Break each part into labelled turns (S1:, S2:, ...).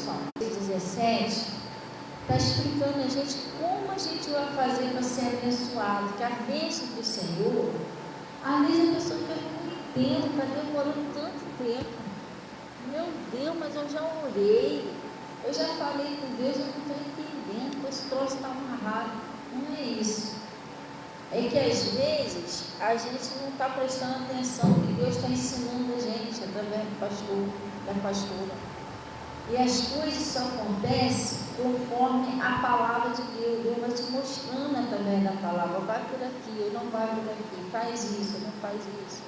S1: atenção. 17 está explicando a gente como a gente vai fazer para ser abençoado, que a bênção do Senhor, às vezes a pessoa fica muito tempo, está demorando tanto tempo. Meu Deus, mas eu já orei, eu já falei com Deus, eu não estou entendendo, esse troço está amarrado. Não é isso. É que às vezes a gente não está prestando atenção no que Deus está ensinando a gente através do pastor, da pastora. E as coisas só acontecem conforme a palavra de Deus. Deus vai te mostrando através da palavra, vai por aqui, ou não vai por aqui, faz isso, não faz isso.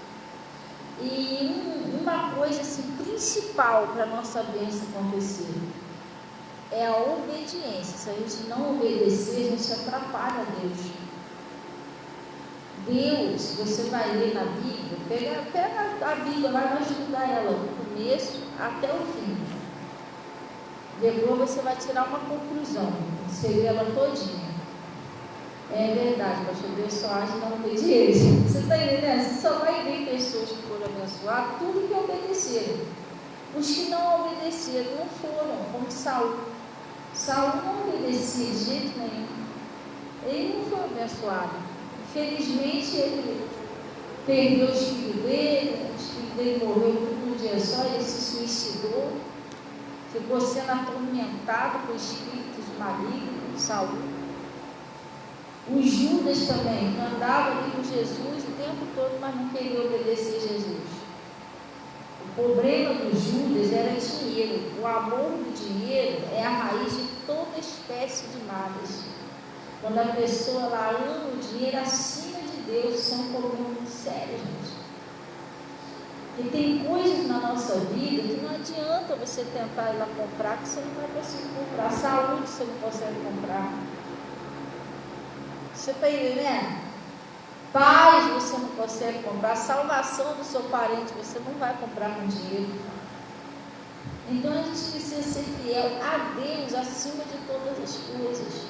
S1: E uma coisa assim, principal para a nossa bênção acontecer é a obediência. Se a gente não obedecer, a gente atrapalha Deus. Deus, você vai ler na Bíblia, pega a Bíblia, vai estudar ela do começo até o fim. Depois você vai tirar uma conclusão, você lê ela todinha. É verdade, pastor, Deus só age na obediência. Você está entendendo? Você só vai ver pessoas que foram abençoadas, tudo que obedeceram. Os que não obedeceram não foram, como Saul. Saul não obedecia de jeito nenhum. Ele não foi abençoado. Infelizmente, ele perdeu os filhos dele morreu tudo num dia só, ele se suicidou, ficou sendo atormentado por espíritos malignos, Saul. Os Judas também, que andavam ali com Jesus o tempo todo, mas não queriam obedecer a Jesus. O problema dos Judas era dinheiro. O amor do dinheiro é a raiz de toda espécie de males. Quando a pessoa ela ama o dinheiro acima de Deus, isso é um problema muito sério, gente. E tem coisas na nossa vida que não adianta você tentar ir lá comprar, que você não vai conseguir comprar. Saúde você não consegue comprar. Você está entendendo? Paz você não consegue comprar. Salvação do seu parente você não vai comprar com dinheiro. Então a gente precisa ser fiel a Deus acima de todas as coisas.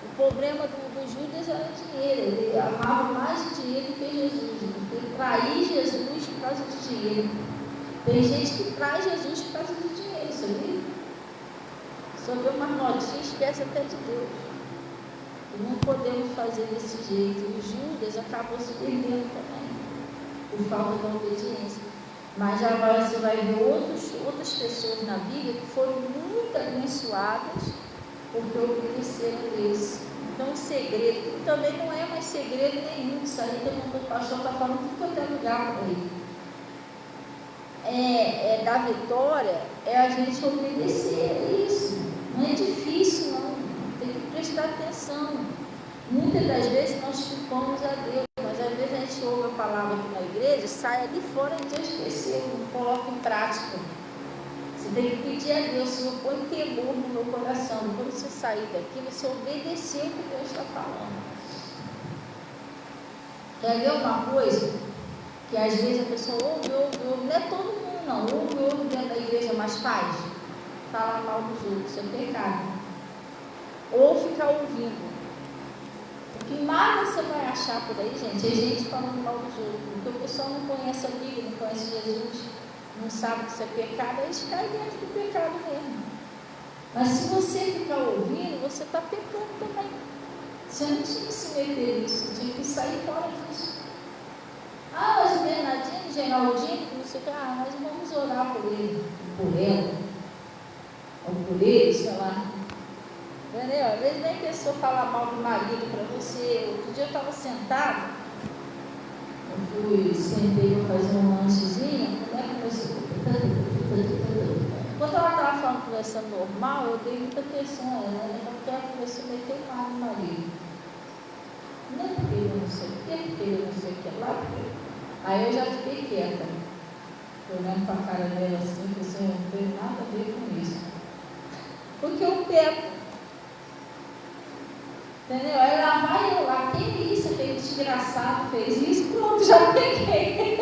S1: O problema do Judas era dinheiro. Ele amava mais dinheiro do que Jesus. Ele traía Jesus por causa de dinheiro. Tem gente que trai Jesus por causa de dinheiro, sabia? Só vê umas notinhas e esquece até de Deus. E não podemos fazer desse jeito. E o Judas acabou se perdendo também, por falta da obediência. Mas já você vai ver outras pessoas na Bíblia que foram muito abençoadas porque obedeceram a Deus. Então o segredo também não é mais segredo nenhum. Isso aí que o pastor está falando, tudo que eu tenho lugar para ele. Da vitória é a gente obedecer a isso. Não é difícil, não. Tem que prestar atenção. Muitas das vezes nós culpamos a Deus, mas às vezes a gente ouve a palavra aqui na igreja, sai ali fora e já esqueceu, não coloca em prática. Você tem que pedir a Deus, Senhor, põe temor no meu coração. Quando você sair daqui, você obedeceu o que Deus está falando. Quer ver uma coisa? Que às vezes a pessoa ouve, não é todo mundo não, ouve dentro da igreja, mas faz. Falar mal dos outros, isso é pecado. Ou ficar ouvindo. O que mais você vai achar por aí, gente, é gente falando mal dos outros. Porque o pessoal não conhece a Bíblia, não conhece Jesus, não sabe que isso é pecado, aí eles caem dentro do pecado mesmo. Mas se você ficar ouvindo, você está pecando também. Você não tinha que se meter nisso, você tinha que sair fora disso. Mas o Bernardinho, o Geraldinho, não sei o que, mas vamos orar por ele, por ela, ou por ele, sei lá. Entendeu? Às vezes nem a pessoa fala mal do marido para você. Outro dia eu estava sentada, sentei para fazer um lanchezinho, a mulher começou. Enquanto ela estava falando, conversando normal, eu dei muita atenção a ela, né? Então ela começou a meter o mar no marido. Não é porque eu não sei o que, porque eu não sei o que lá. Aí eu já fiquei quieta, olhando para a cara dela assim, pensei, não tem nada a ver com isso. Porque eu peco. Entendeu? Aí lá vai eu lá, quem é isso? Aquele desgraçado fez isso, pronto, já peguei.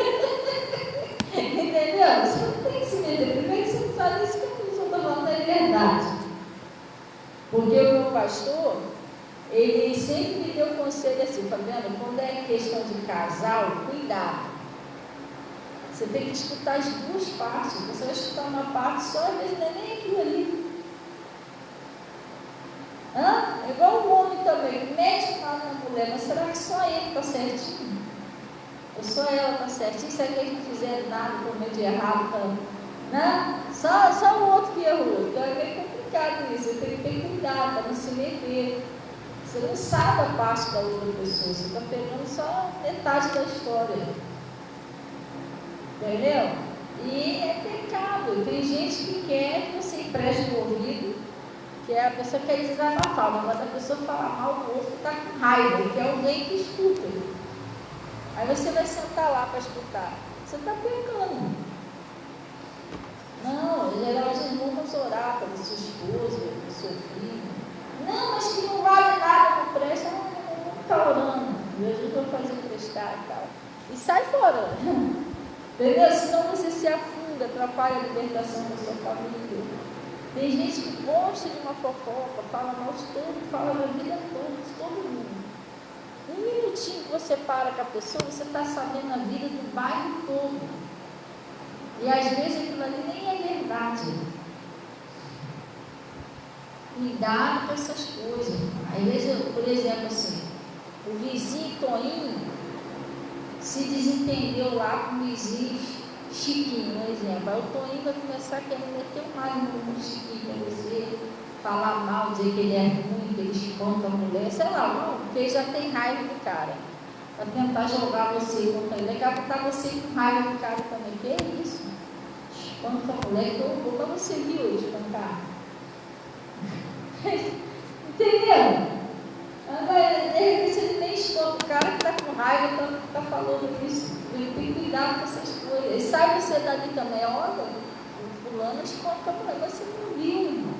S1: Entendeu? Você não tem que se meter. Primeiro que você não sabe isso que a pessoa está falando é verdade. Porque o meu pastor, ele sempre me deu conselho assim, tá vendo? Quando é questão de casal, cuidado. Você tem que escutar as duas partes. Você vai escutar uma parte só, às vezes não é nem aquilo ali lá na mulher, mas será que só ele está certinho? Ou só ela está certinha? Será que eles não fizeram nada por meio de errado? Né? Só o outro que errou. Então é bem complicado isso. Você tem que ter cuidado para não se meter. Você não sabe a parte da outra pessoa. Você está pegando só metade da história. Entendeu? E é pecado. Tem gente que quer que você empreste o ouvido, que a pessoa quer desabafar, mas quando a pessoa fala mal do outro, está com raiva, que é alguém que escuta. Aí você vai sentar lá para escutar. Você está pecando. Não, em geral, nós vamos orar pela sua esposa, pelo seu filho. Não, mas que não vale nada, não presta, não está orando. Me ajuda a fazer prestar e tal. E sai fora. Entendeu? Senão você se afunda, atrapalha a libertação da sua família. Tem gente que gosta de uma fofoca, fala mal de todo, fala da vida toda, de todo mundo. Um minutinho que você para com a pessoa, você está sabendo a vida do bairro todo. E às vezes aquilo ali nem é verdade. Cuidado com essas coisas. Às vezes, por exemplo, assim, o vizinho Toninho se desentendeu lá com o vizinho Chiquinho, por exemplo. Aí o Toninho vai começar a querer meter um raio no Chiquinho para você, falar mal, dizer que ele é ruim, que ele espanta a mulher, sei lá, não, porque ele já tem raiva do cara. Para tentar jogar você contra ele. Daqui a pouco tá você com raiva do cara também. Que é isso? Espanta a mulher, que eu vou para você, viu, ele espantar. Entendeu? Agora, de repente, ele nem espanta o cara que está com raiva, está falando isso. Ele tem que cuidar com essas coisas. E sai você dali também, olha, o fulano espanta a mulher, mas você não viu, irmão.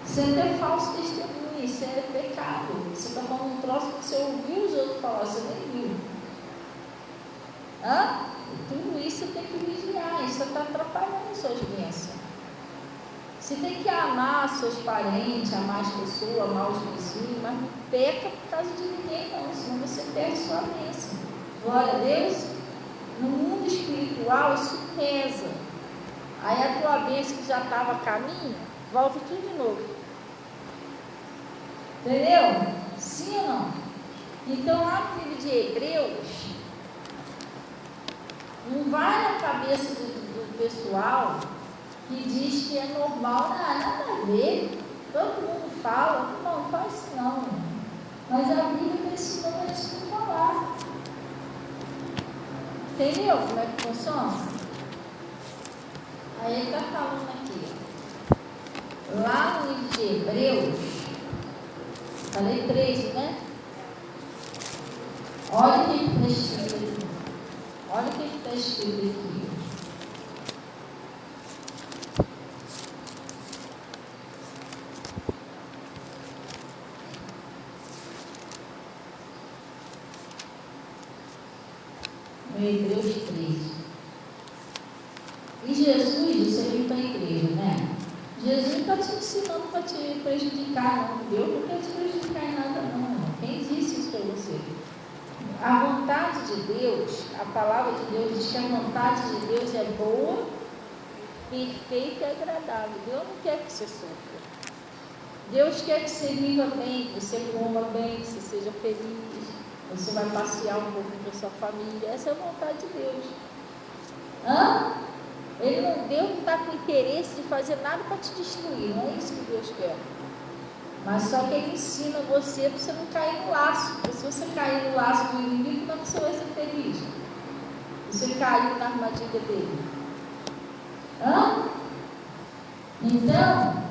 S1: Isso é falso testemunho, isso é pecado. Você está falando um troço que você ouviu os outros falar, você nem viu. E tudo isso você tem que vigiar, isso está atrapalhando suas bênçãos. Você tem que amar seus parentes, amar as pessoas, amar os vizinhos, mas não peca por causa de ninguém não, senão você perde sua bênção. Glória a Deus. No mundo espiritual isso pesa. Aí a tua bênção que já estava a caminho, volta tudo de novo. Entendeu? Sim ou não? Então lá no livro de Hebreus, não vai na cabeça do pessoal que diz que é normal, nada a ver, todo mundo fala, não faz isso não, mas a Bíblia está ensinando a gente não falar. Entendeu como é que funciona? Aí ele está falando aqui, lá no livro de Hebreus, falei 13, né? Olha o que está escrito aqui. Olha o que está escrito aqui. No Hebreus 13. E Jesus, você veio para a igreja, né? Jesus não está te ensinando para te prejudicar, não. Deus não quer te prejudicar em nada, não. Quem disse isso para você? A vontade de Deus, a palavra de Deus diz que a vontade de Deus é boa, perfeita e agradável. Deus não quer que você sofra. Deus quer que você viva bem, que você coma bem, que você seja feliz. Você vai passear um pouco com a sua família. Essa é a vontade de Deus. Deus não está com interesse de fazer nada para te destruir. Não é isso que Deus quer. Mas só que Ele ensina você para você não cair no laço. Porque se você cair no laço do inimigo, como é que você vai ser feliz? Você caiu na armadilha dele. Então,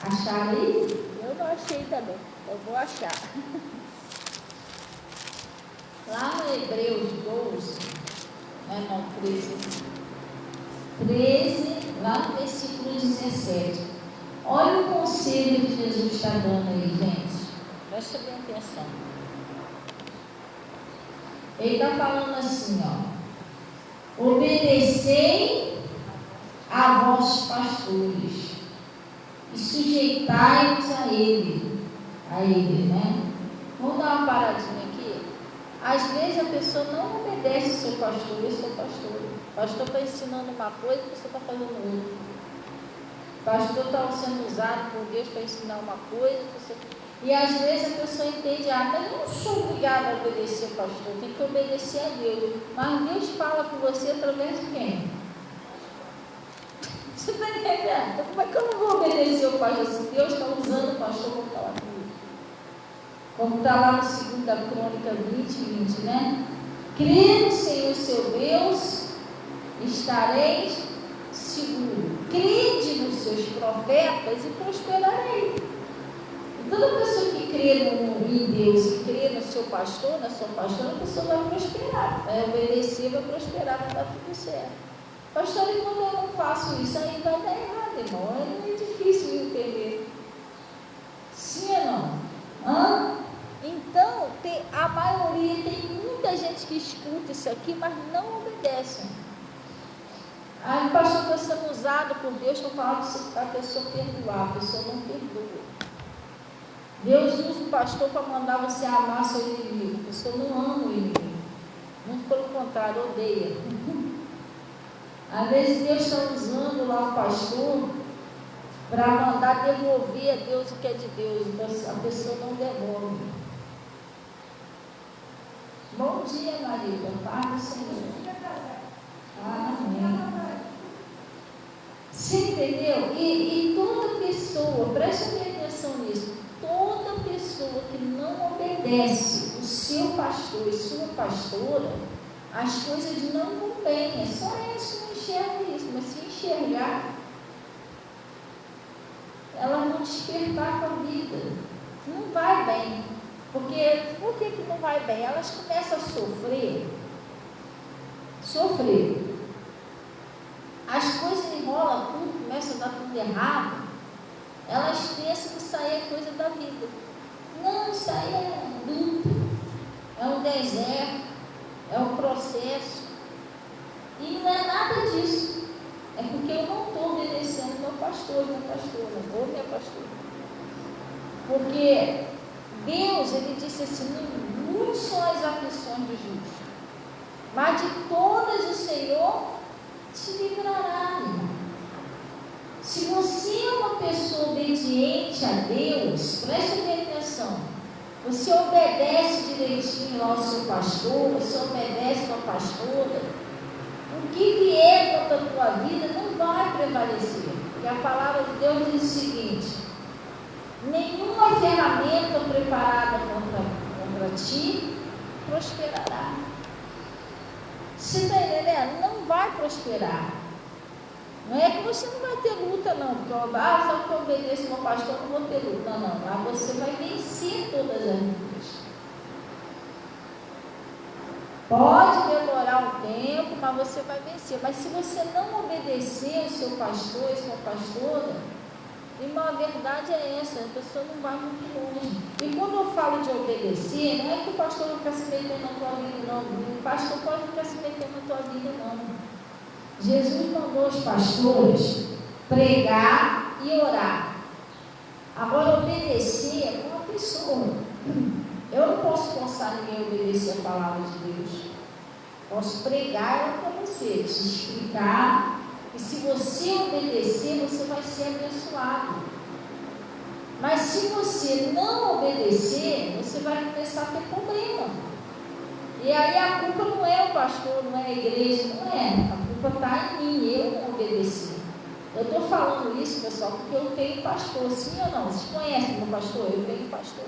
S1: acharam aí? Eu não achei também. Eu vou achar. Lá no Hebreus 12, não, 13, lá no versículo 17. Olha o conselho que Jesus está dando aí, gente. Presta bem atenção. Ele está falando assim, obedecei a vossos pastores e sujeitai-vos a ele, né? Vamos dar uma paradinha aqui. Às vezes a pessoa não obedece ao seu pastor e ao seu pastor. O pastor está ensinando uma coisa e você está fazendo outra. O pastor está sendo usado por Deus para ensinar uma coisa. E às vezes a pessoa entende, mas eu não sou obrigada a obedecer ao pastor, tem que obedecer a Deus. Mas Deus fala com você através de quem? Você está entendendo? Então, como é que eu não vou obedecer ao pastor? Se Deus está usando o pastor para falar comigo. Como está lá no 2 Crônica 20, né? Crê no Senhor seu Deus, estareis seguro. Crede nos seus profetas e prosperarei. E toda pessoa que crê em Deus e crê no seu pastor, na sua pastora, a pessoa vai prosperar. Vai obedecer, vai prosperar, vai dar tudo certo. Pastor, e quando eu não faço isso, aí vai dar errado, irmão. É difícil entender. Sim ou não? Então, a maioria, tem muita gente que escuta isso aqui, mas não obedece. Aí o pastor está sendo usado por Deus para falar para a pessoa perdoar, a pessoa não perdoa. Deus usa o pastor para mandar você amar seu inimigo, a pessoa não ama o inimigo, muito pelo contrário, odeia. Às vezes Deus está usando lá o pastor para mandar devolver a Deus o que é de Deus, a pessoa não devolve. Bom dia, Maria, paz do Senhor. Amém. Você entendeu? E toda pessoa, preste atenção nisso, toda pessoa que não obedece o seu pastor e sua pastora, as coisas não vão bem. É só eles que não enxergam isso, mas se enxergar, ela não despertar com a vida, não vai bem. Porque, por que não vai bem? Elas começam a sofrer. As coisas enrolam tudo, começam a dar tudo errado. Elas pensam que isso aí é coisa da vida. Não, isso aí é luta, é um deserto, é um processo. E não é nada disso. É porque eu não estou obedecendo meu pastor, minha pastora, ou minha pastora. Porque Deus, Ele disse assim, muitas são as aflições do justo, mas de todas o Senhor te livrará. Se você é uma pessoa obediente a Deus, preste atenção, você obedece direitinho ao seu pastor, você obedece à pastora, o que vier contra a tua vida não vai prevalecer, porque a palavra de Deus diz o seguinte: nenhuma ferramenta preparada contra ti prosperará. Você está entendendo? Não vai prosperar. Não é que você não vai ter luta, não, porque só porque eu obedeço ao pastor não vou ter luta. Não, lá você vai vencer todas as lutas. Pode demorar um tempo, mas você vai vencer. Mas se você não obedecer o seu pastor e sua pastora, irmão, a verdade é essa, a pessoa não vai muito longe. E quando eu falo de obedecer, não é que o pastor vai ficar se metendo na tua vida, não. O pastor pode ficar se metendo na tua vida, não. Jesus mandou os pastores pregar e orar. Agora, obedecer é uma pessoa. Eu não posso forçar ninguém a obedecer a palavra de Deus. Posso pregar ela para você, te explicar. E se você obedecer, você vai ser abençoado. Mas se você não obedecer, você vai começar a ter problema. E aí a culpa não é o pastor, não é a igreja, não é. A culpa está em mim, eu não obedeci. Eu estou falando isso, pessoal, porque eu tenho pastor, sim ou não? Vocês conhecem meu pastor? Eu tenho pastor.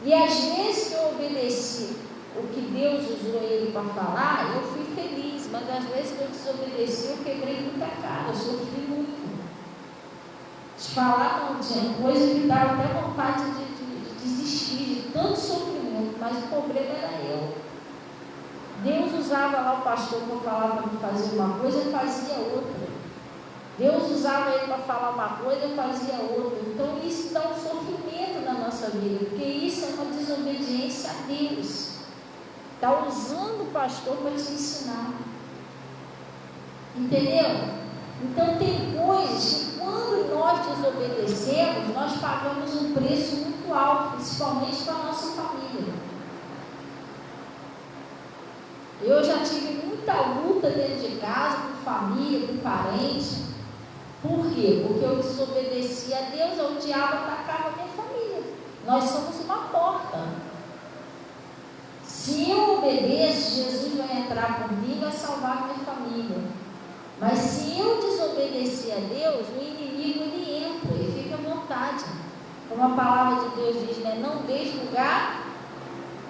S1: E às vezes que eu obedeci o que Deus usou ele para falar, eu fui feliz, mas às vezes que eu desobedeci, eu quebrei muita cara, eu sofri muito. De falar, não, tinha coisa que dava até vontade de desistir, de tanto sofrimento, mas o problema era eu. Deus usava lá o pastor para falar para me fazer uma coisa, eu fazia outra. Deus usava ele para falar uma coisa, eu fazia outra. Então isso dá um sofrimento na nossa vida, porque isso é uma desobediência a Deus. Está usando o pastor para te ensinar. Entendeu? Então tem coisas que quando nós desobedecemos, nós pagamos um preço muito alto, principalmente para a nossa família. Eu já tive muita luta dentro de casa, com família, com parente. Por quê? Porque eu desobedeci a Deus, o diabo atacava a minha família. Nós somos uma porta. Se eu obedeço, Jesus vai entrar comigo e vai salvar a minha família. Mas se eu desobedecer a Deus, o inimigo ele entra, ele fica à vontade. Como a palavra de Deus diz, né? Não deixe lugar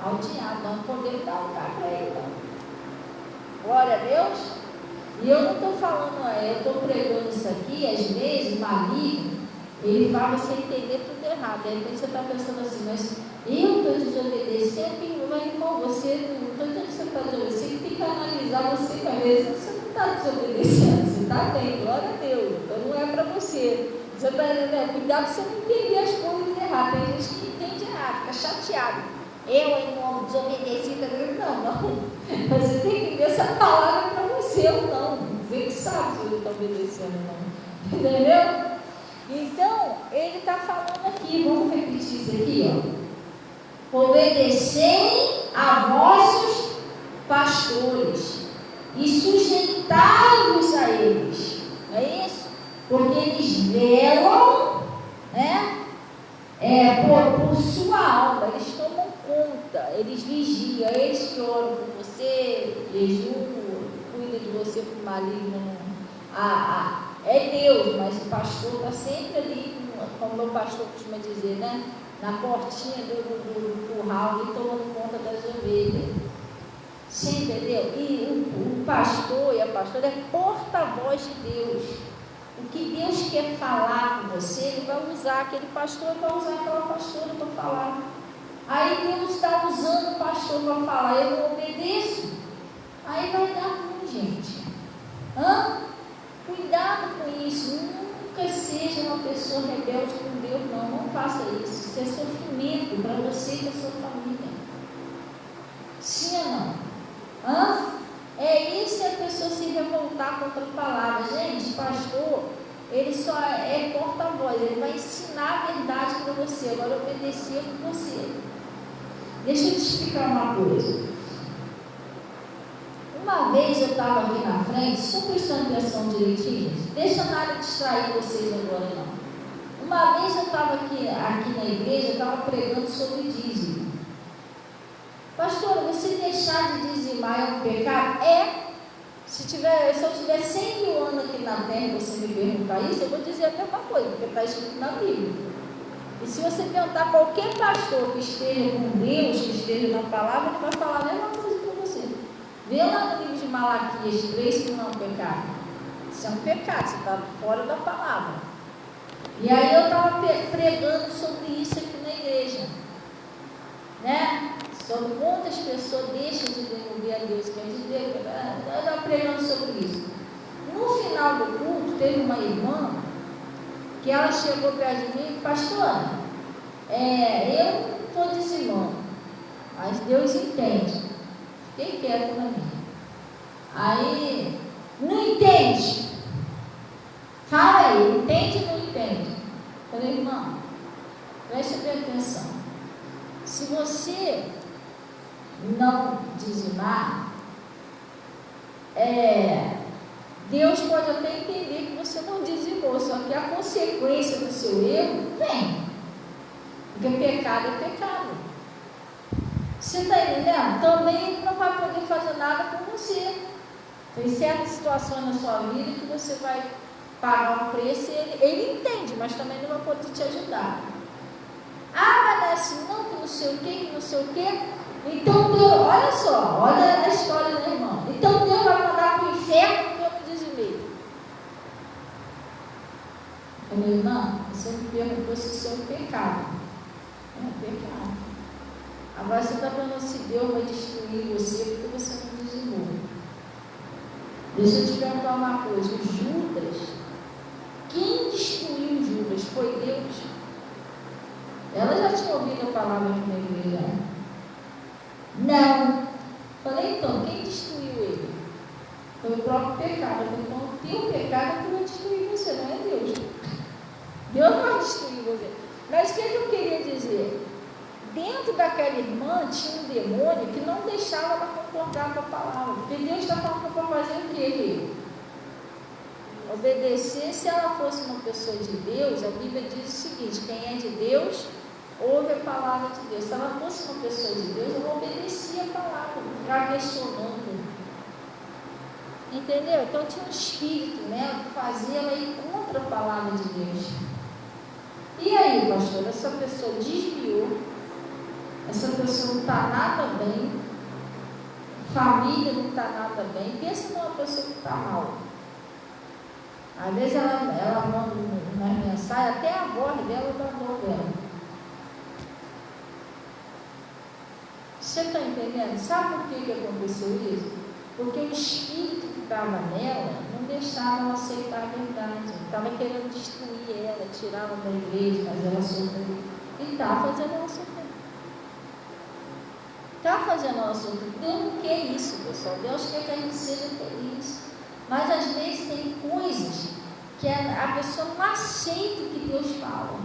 S1: ao diabo, não podemos dar lugar para ele, não. Glória a Deus. E eu não estou falando, eu estou pregando isso aqui, às vezes, o maligno, ele faz você entender tudo errado. De repente você está pensando assim, mas eu estou desobedecendo, mas irmão, você não estou dizendo que você está desobedecendo, tem que analisar você, que às vezes você não está desobedecendo, você está bem, glória a Deus, então não é para você. Você está entendendo? Cuidado para você não entender as coisas erradas. Tem gente que entende errado, fica chateado. Eu, irmão, desobedeci, não. Você tem que ver essa palavra para você ou não. Você que sabe se você está obedecendo ou não. Entendeu? Então, ele está falando aqui, vamos repetir isso aqui, ó. Obedecei a vossos pastores e sujeitai-vos a eles. É isso? Porque eles velam, né? Por sua alma, eles tomam conta, eles vigiam, eles que oram por você, jejuam, cuidam de você para o maligno. É Deus, mas o pastor está sempre ali, como o meu pastor costuma dizer, né? Na portinha do curral, ali tomando conta das ovelhas. Você entendeu? E o pastor e a pastora é porta-voz de Deus. O que Deus quer falar com você, ele vai usar aquele pastor, vai usar aquela pastora para falar. Aí Deus está usando o pastor para falar, eu não obedeço. Aí vai dar ruim, gente. Cuidado com isso. Nunca seja uma pessoa rebelde com Deus, não faça isso. Isso é sofrimento para você e para a sua família. Sim ou não? É isso, a pessoa se revoltar contra a palavra. Gente, pastor, ele só é porta-voz, ele vai ensinar a verdade para você, agora obedecer com você. Deixa eu te explicar uma coisa. Uma vez eu estava aqui na frente, estou prestando atenção direitinho, deixa nada distrair vocês agora não. Uma vez eu estava aqui na igreja, eu estava pregando sobre dízimo. Pastora, você deixar de dizimar é um pecado? Se eu tiver 100 mil anos aqui na terra e você me perguntar isso, eu vou dizer a mesma coisa, porque está escrito na Bíblia. E se você perguntar qualquer pastor que esteja com Deus, que esteja na palavra, ele vai falar a mesma coisa para você. Vê lá no livro de Malaquias 3 que não é um pecado. Isso é um pecado, você está fora da palavra. E aí eu estava pregando sobre isso aqui na igreja, né? Sobre quantas pessoas deixam de devolver a Deus, que a gente estava pregando sobre isso. No final do culto, teve uma irmã que ela chegou perto de mim, pastora, eu não estou dizimando, mas Deus entende. Fiquei quieto na minha. Aí, não entende? Fala aí, entende ou não entende? Falei, irmã, preste bem atenção. Se você não dizimar, Deus pode até entender que você não dizimou, só que a consequência do seu erro vem, porque pecado é pecado. Você está entendendo? Também ele não vai poder fazer nada com você. Tem certas situações na sua vida que você vai pagar um preço e ele entende, mas também não vai poder te ajudar. Mas não é assim, não, que não sei o que. Então Deus, olha só, olha a história, né, irmão? Então Deus vai mandar para o inferno porque eu não dizimei. Eu falei, irmã, você me perguntou se isso é um pecado. É um pecado. Agora você está falando se Deus vai destruir você porque você não dizimou. Deixa eu te perguntar uma coisa, o Judas, quem destruiu Judas foi Deus? Ela já tinha ouvido a palavra aqui na igreja? Não. Falei, então, quem destruiu ele? Foi o próprio pecado. Eu falei, então, o teu pecado é que vai destruir você, não é Deus. Deus não vai destruir você. Mas o que eu queria dizer? dentro daquela irmã tinha um demônio que não deixava ela concordar com a palavra, porque Deus está falando para fazer o quê? Obedecer. Se ela fosse uma pessoa de Deus, a Bíblia diz o seguinte: quem é de Deus, ouve a palavra de Deus. Se ela fosse uma pessoa de Deus, ela obedecia a palavra, não ficava questionando. Entendeu? Então tinha um espírito, né, que fazia ela ir contra a palavra de Deus. E aí, pastor, essa pessoa desviou, essa pessoa não está nada bem, família não está nada bem. Pensa numa pessoa que está mal. Às vezes ela manda uma mensagem, até a voz dela dá dor dela. Você está entendendo? Sabe por que aconteceu isso? Porque o espírito que estava nela não deixava ela aceitar a verdade. Estava querendo destruir ela, tirá-la da igreja, fazer ela sofrer. E está fazendo ela sofrer. Está fazendo ela sofrer. Deus não quer isso, pessoal. Deus quer que a gente seja feliz. Mas às vezes tem coisas que a pessoa não aceita o que Deus fala.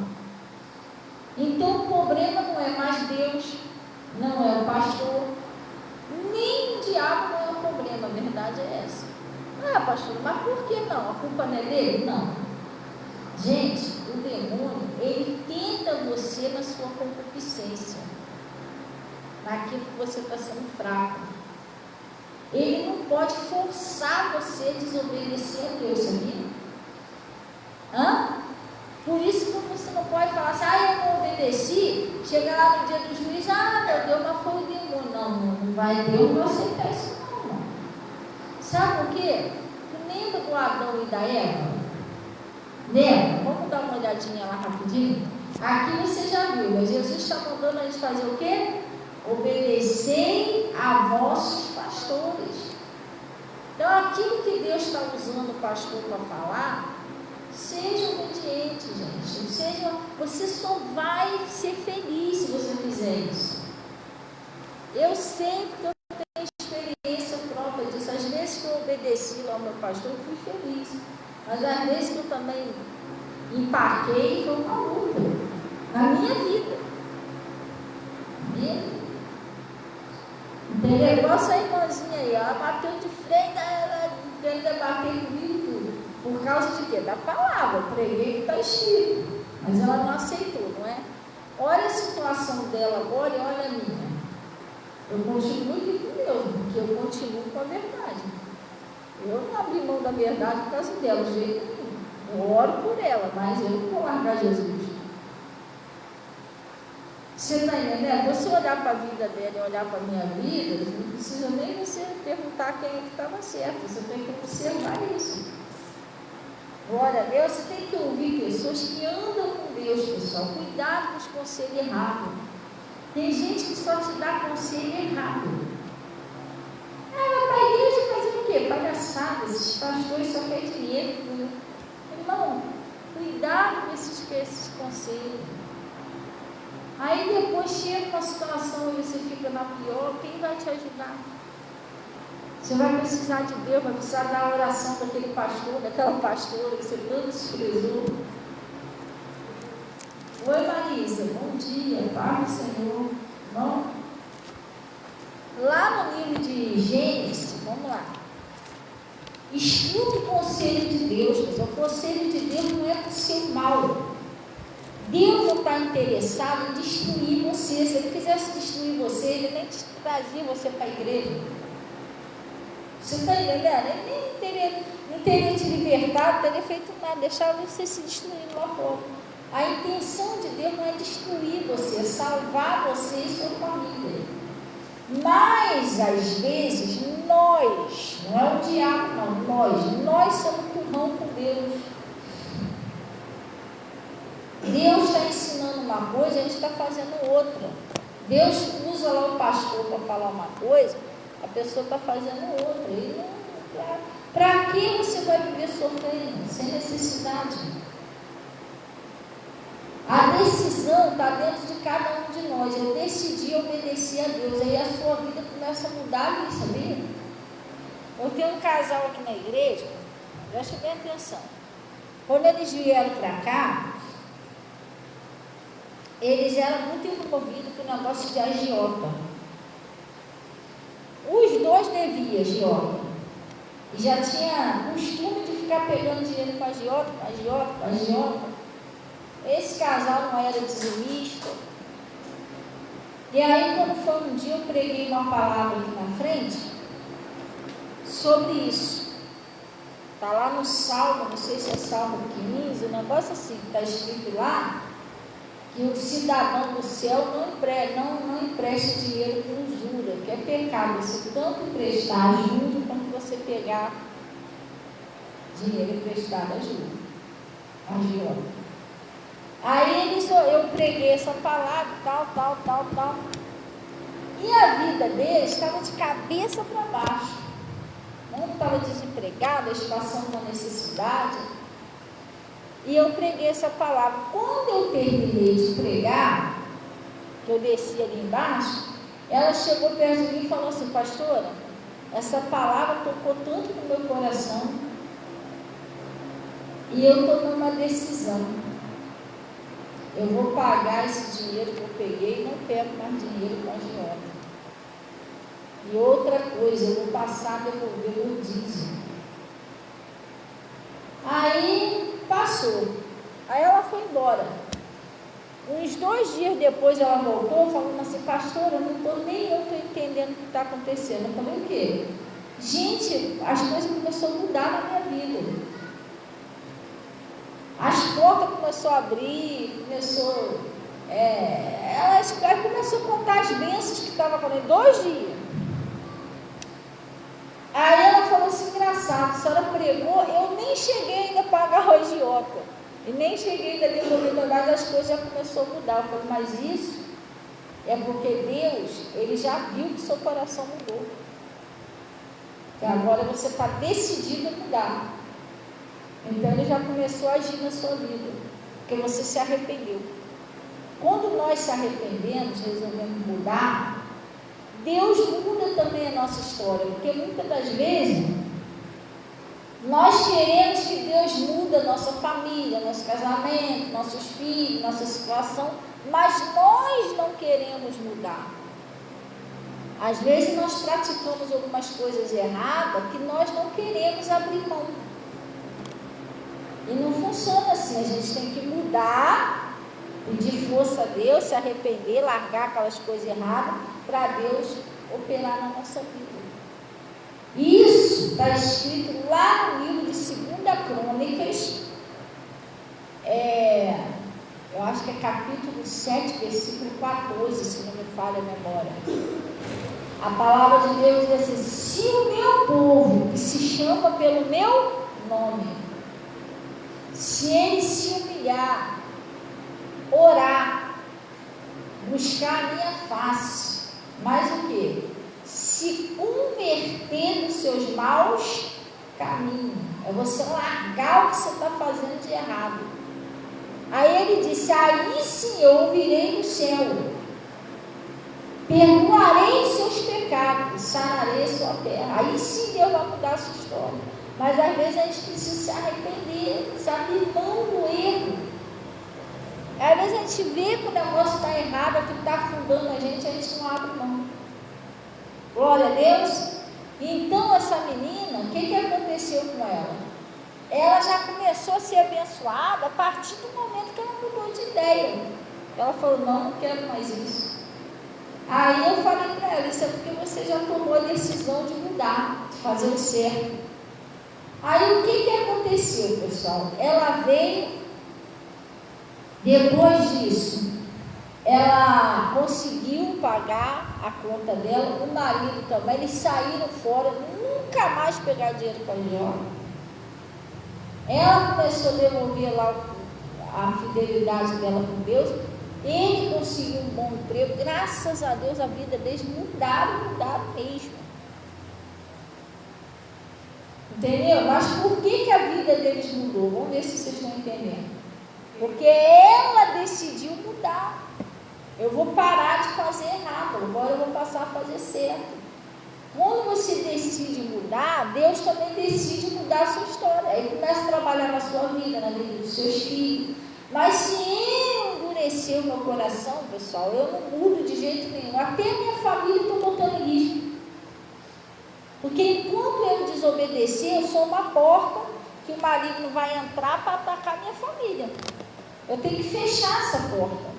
S1: Então o problema não é mais Deus, não é o pastor, nem o diabo não é o problema, a verdade é essa. Ah, pastor, mas por que não? A culpa não é dele? Não. Gente, o demônio, ele tenta você na sua concupiscência, naquilo que você está sendo fraco. Ele não pode forçar você a desobedecer a Deus, sabia? Por isso que você não pode falar assim: eu não obedeci, chega lá no dia do juiz, meu Deus, mas foi o demônio. Não vai, Deus não aceitar isso não. Sabe por quê? Tu lembra do Adão e da Eva? Lembra? Vamos dar uma olhadinha lá rapidinho? Aqui você já viu, mas Jesus está mandando a gente fazer o quê? Obedecei a vossos pastores. Então aquilo que Deus está usando o pastor para falar, seja obediente, gente. Você só vai ser feliz se você fizer isso. Eu sei que eu tenho experiência própria disso. Às vezes que eu obedeci lá ao meu pastor, eu fui feliz. Mas às vezes que eu também empaquei, foi uma luta na minha vida. Entendeu? Igual essa irmãzinha aí, ela bateu de frente, ela querendo bater comigo e tudo. Por causa de quê? Da palavra. Eu preguei que está escrito. Mas ela não aceitou, não é? Olha a situação dela agora e olha a minha. Eu continuo aqui com Deus, porque eu continuo com a verdade. Eu não abri mão da verdade por causa dela, de jeito nenhum. Eu oro por ela, mas eu não vou largar Jesus. Você está entendendo? Você olhar para a vida dela e olhar para a minha vida, não precisa nem você perguntar quem é que estava certo. Você tem que observar isso. Glória a Deus. Você tem que ouvir pessoas que andam com Deus, pessoal. Cuidado com os conselhos errados. Tem gente que só te dá conselho errado. Vai para a igreja fazer o quê? Palhaçada. Esses pastores só querem dinheiro. Irmão, cuidado com esses conselhos. Aí depois chega uma situação e você fica na pior, quem vai te ajudar? Você vai precisar de Deus, vai precisar da oração daquele pastor, daquela pastora que você tanto desprezou. Oi Marisa, bom dia, paz do Senhor. Bom? Lá no livro de Gênesis, vamos lá. Escuta o conselho de Deus, pessoal. O conselho de Deus não é para o seu mal. Deus não está interessado em destruir você. Se Ele quisesse destruir você, Ele nem trazia você para a igreja. Você está entendendo? Ele não teria te libertado, não teria feito nada, deixava você se destruindo lá fora. A intenção de Deus não é destruir você, é salvar você e sua família. Mas, às vezes, nós, não é o diabo não, nós somos turrão com Deus. Deus está ensinando uma coisa, a gente está fazendo outra. Deus usa lá o pastor para falar uma coisa, a pessoa está fazendo outra. Para que você vai viver sofrendo, sem necessidade? A decisão está dentro de cada um de nós. Eu decidi obedecer a Deus, aí a sua vida começa a mudar ali, sabia? Eu tenho um casal aqui na igreja, preste bem atenção. Quando eles vieram para cá, eles eram muito envolvidos com o negócio de agiota. Os dois deviam agiota. E já tinha costume de ficar pegando dinheiro com agiota, com agiota, com agiota. Esse casal não era dizimista. E aí, quando foi um dia, eu preguei uma palavra aqui na frente sobre isso. Está lá no Salmo, não sei se é Salmo 15, um negócio assim, que está escrito lá, que o cidadão do céu não empresta dinheiro com usura, que é pecado você tanto emprestar ajuda quanto você pegar dinheiro emprestado ajuda. Aí eu preguei essa palavra, tal. E a vida deles estava de cabeça para baixo. Um estava desempregado, eles passando uma necessidade. E eu preguei essa palavra. Quando eu terminei de pregar, que eu desci ali embaixo, ela chegou perto de mim e falou assim: pastora, essa palavra tocou tanto no meu coração, e eu tomei uma decisão. Eu vou pagar esse dinheiro que eu peguei e não pego mais dinheiro com a agiota. E outra coisa, eu vou passar a devolver o dízimo. Aí passou. Aí ela foi embora. Uns 2 dias depois ela voltou falando assim: pastora, eu não estou entendendo o que está acontecendo. Eu falei: o quê? Gente, as coisas começaram a mudar na minha vida. As portas começaram a abrir, ela começou a contar as bênçãos que estavam acontecendo. 2 dias. Aí ela falou assim: engraçado, a senhora pregou, eu nem cheguei ainda a pagar o agiota, e nem cheguei ainda a devolver verdade, as coisas já começaram a mudar. Eu falei: mas isso é porque Deus, Ele já viu que seu coração mudou, que agora você está decidido a mudar. Então Ele já começou a agir na sua vida, porque você se arrependeu. Quando nós se arrependemos, resolvemos mudar, Deus muda também a nossa história, porque muitas das vezes nós queremos que Deus mude a nossa família, nosso casamento, nossos filhos, nossa situação, mas nós não queremos mudar. Às vezes nós praticamos algumas coisas erradas que nós não queremos abrir mão. E não funciona assim. A gente tem que mudar, pedir força a Deus, se arrepender, largar aquelas coisas erradas, para Deus operar na nossa vida. Isso está escrito lá no livro de 2 Crônicas, eu acho que é capítulo 7, versículo 14, se não me falha a memória. A palavra de Deus diz assim: se o meu povo, que se chama pelo meu nome, se ele se humilhar, orar, buscar a minha face, mas o que? Se converter dos seus maus caminhos. É você largar o que você está fazendo de errado. Aí ele disse: aí sim eu ouvirei do céu, perdoarei os seus pecados, sararei a sua terra. Aí sim Deus vai mudar a sua história. Mas às vezes a gente precisa se arrepender, abrir mão do erro. Às vezes a gente vê que o negócio está errado, aquilo está afundando a gente não abre mão. Glória a Deus. Então essa menina, o que aconteceu com ela? Ela já começou a ser abençoada a partir do momento que ela mudou de ideia. Ela falou: não quero mais isso. Aí eu falei para ela: isso é porque você já tomou a decisão de mudar, de fazer o certo. Aí o que aconteceu, pessoal? Ela veio, depois disso, ela conseguiu pagar a conta dela, o marido também, eles saíram fora, nunca mais pegar dinheiro com a agiota. Ela começou a devolver lá a fidelidade dela com Deus, ele conseguiu um bom emprego, graças a Deus a vida deles mudaram mesmo. Entendeu? Mas por que a vida deles mudou? Vamos ver se vocês estão entendendo. Porque ela decidiu mudar. Eu vou parar de fazer errado, agora eu vou passar a fazer certo. Quando você decide mudar, Deus também decide mudar a sua história. Aí começa a trabalhar na sua vida, na vida dos seus filhos. Mas se eu endurecer o meu coração, pessoal, eu não mudo de jeito nenhum. Até a minha família eu estou botando em risco. Porque enquanto eu desobedecer, eu sou uma porta que o maligno vai entrar para atacar a minha família. Eu tenho que fechar essa porta.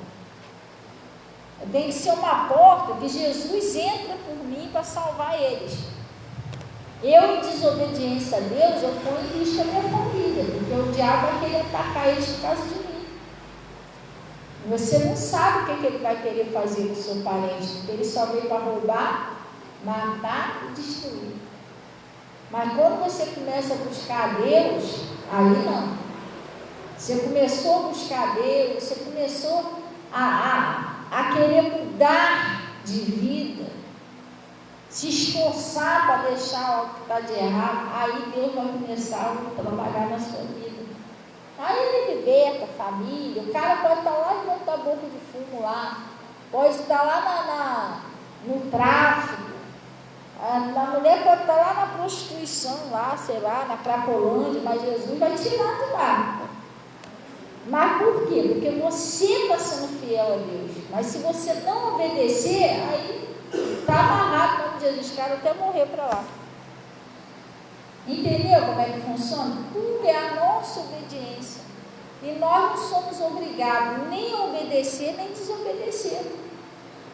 S1: Tem que ser uma porta que Jesus entra por mim para salvar eles. Eu, em desobediência a Deus, eu ponho em risco a minha família, porque o diabo vai querer atacar eles por causa de mim. Você não sabe o que ele vai querer fazer com o seu parente, porque ele só veio para roubar, matar e destruir. Mas quando você começa a buscar a Deus, aí não. Você começou a buscar a Deus, você começou a querer mudar de vida, se esforçar para deixar o que está de errado, aí Deus vai começar a trabalhar na sua vida. Aí ele liberta a família, o cara pode estar lá dentro da boca de fumo lá, pode estar lá no tráfico, a mulher pode estar lá na prostituição, lá, sei lá, na Cracolândia, mas Jesus vai tirar de lá. Mas por quê? Porque você está sendo fiel a Deus. Mas se você não obedecer, aí está amarrado como Jesus, cara, até morrer para lá. Entendeu como é que funciona? Tudo é a nossa obediência. E nós não somos obrigados nem a obedecer, nem desobedecer.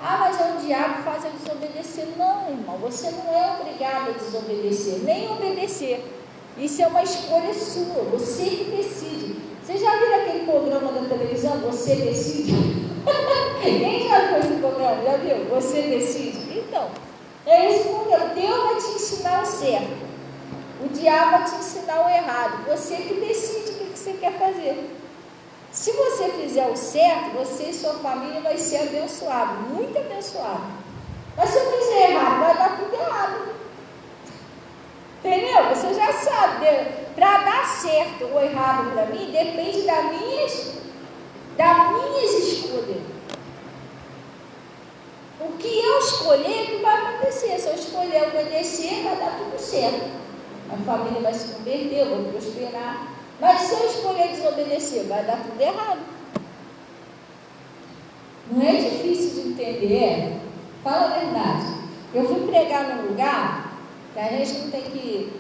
S1: Ah, mas é o diabo que faz a desobedecer. Não, irmão, você não é obrigado a desobedecer, nem obedecer. Isso é uma escolha sua, você que decide. Você já viu aquele programa da televisão, Você Decide? Quem já viu esse programa? Já viu? Você Decide? Então, é esse programa. Deus vai te ensinar o certo. O diabo vai te ensinar o errado. Você que decide o que você quer fazer. Se você fizer o certo, você e sua família vai ser abençoado, muito abençoado. Mas se eu fizer errado, vai dar tudo errado. Entendeu? Você já sabe, para dar certo ou errado para mim, depende das minhas escolhas. O que eu escolher é que vai acontecer. Se eu escolher obedecer, vai dar tudo certo. A família vai se converter, eu vou prosperar. Mas se eu escolher desobedecer, vai dar tudo errado. Não é difícil de entender, fala a verdade. Eu fui pregar num lugar que a gente não tem que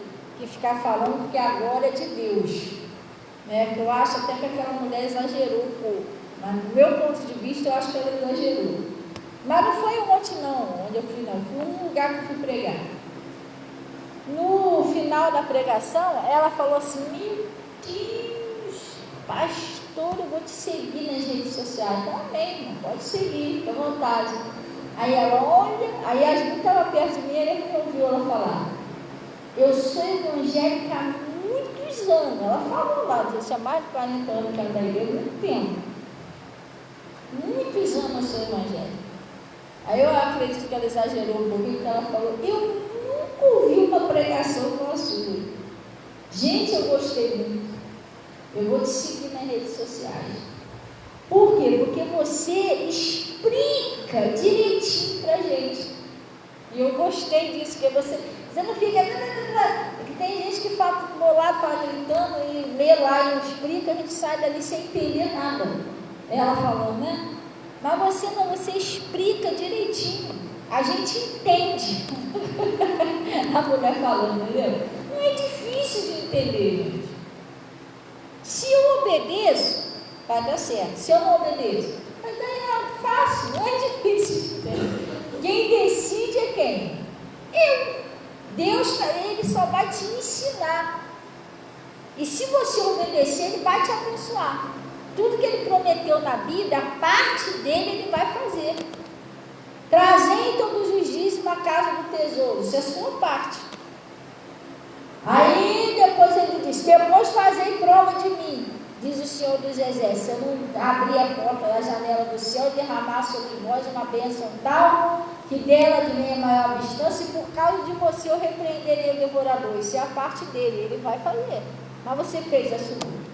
S1: ficar falando porque agora é de Deus, né? Que eu acho até que aquela mulher exagerou um pouco, mas do meu ponto de vista eu acho que ela exagerou. Mas não foi ontem não, onde eu fui não, foi um lugar que eu fui pregar. No final da pregação, ela falou assim: meu Deus, pastor, eu vou te seguir nas redes sociais. Então, amém, irmão, pode seguir, fica à vontade. Aí ela olha, aí a gente estava perto de mim, ele me ouviu ela falar: eu sou evangélica há muitos anos. Ela falou lá, você tinha mais de 40 anos que ela da igreja, muito tempo. Muitos anos eu sou evangélica. Aí eu acredito que ela exagerou um pouquinho, porque ela falou: eu nunca ouvi uma pregação como a sua. Gente, eu gostei muito. Eu vou te seguir nas redes sociais. Por quê? Porque você explica direitinho pra gente. E eu gostei disso, que você não fica... Porque tem gente que fala do meu lado, fala gritando e lê lá e não explica, a gente sai dali sem entender nada. Ela falando, né? Mas você não, você explica direitinho. A gente entende. A mulher falando, entendeu? Não é difícil de entender, gente. Se eu obedeço, vai dar certo. Se eu não obedeço, vai dar errado. Fácil, não é difícil de entender. Quem decide é quem? Eu. Deus, ele só vai te ensinar. E se você obedecer, ele vai te abençoar. Tudo que ele prometeu na Bíblia, a parte dele, ele vai fazer. Trazei todos os dias uma casa do tesouro. Isso é a sua parte. Aí depois ele diz: depois fazei prova de mim, diz o Senhor dos Exércitos. Eu não abri a porta da janela do céu e derramar sobre vós uma bênção tal, que dela de minha maior distância, e por causa de você eu repreenderei o devorador. Isso é a parte dele, ele vai fazer. Mas você fez a sua.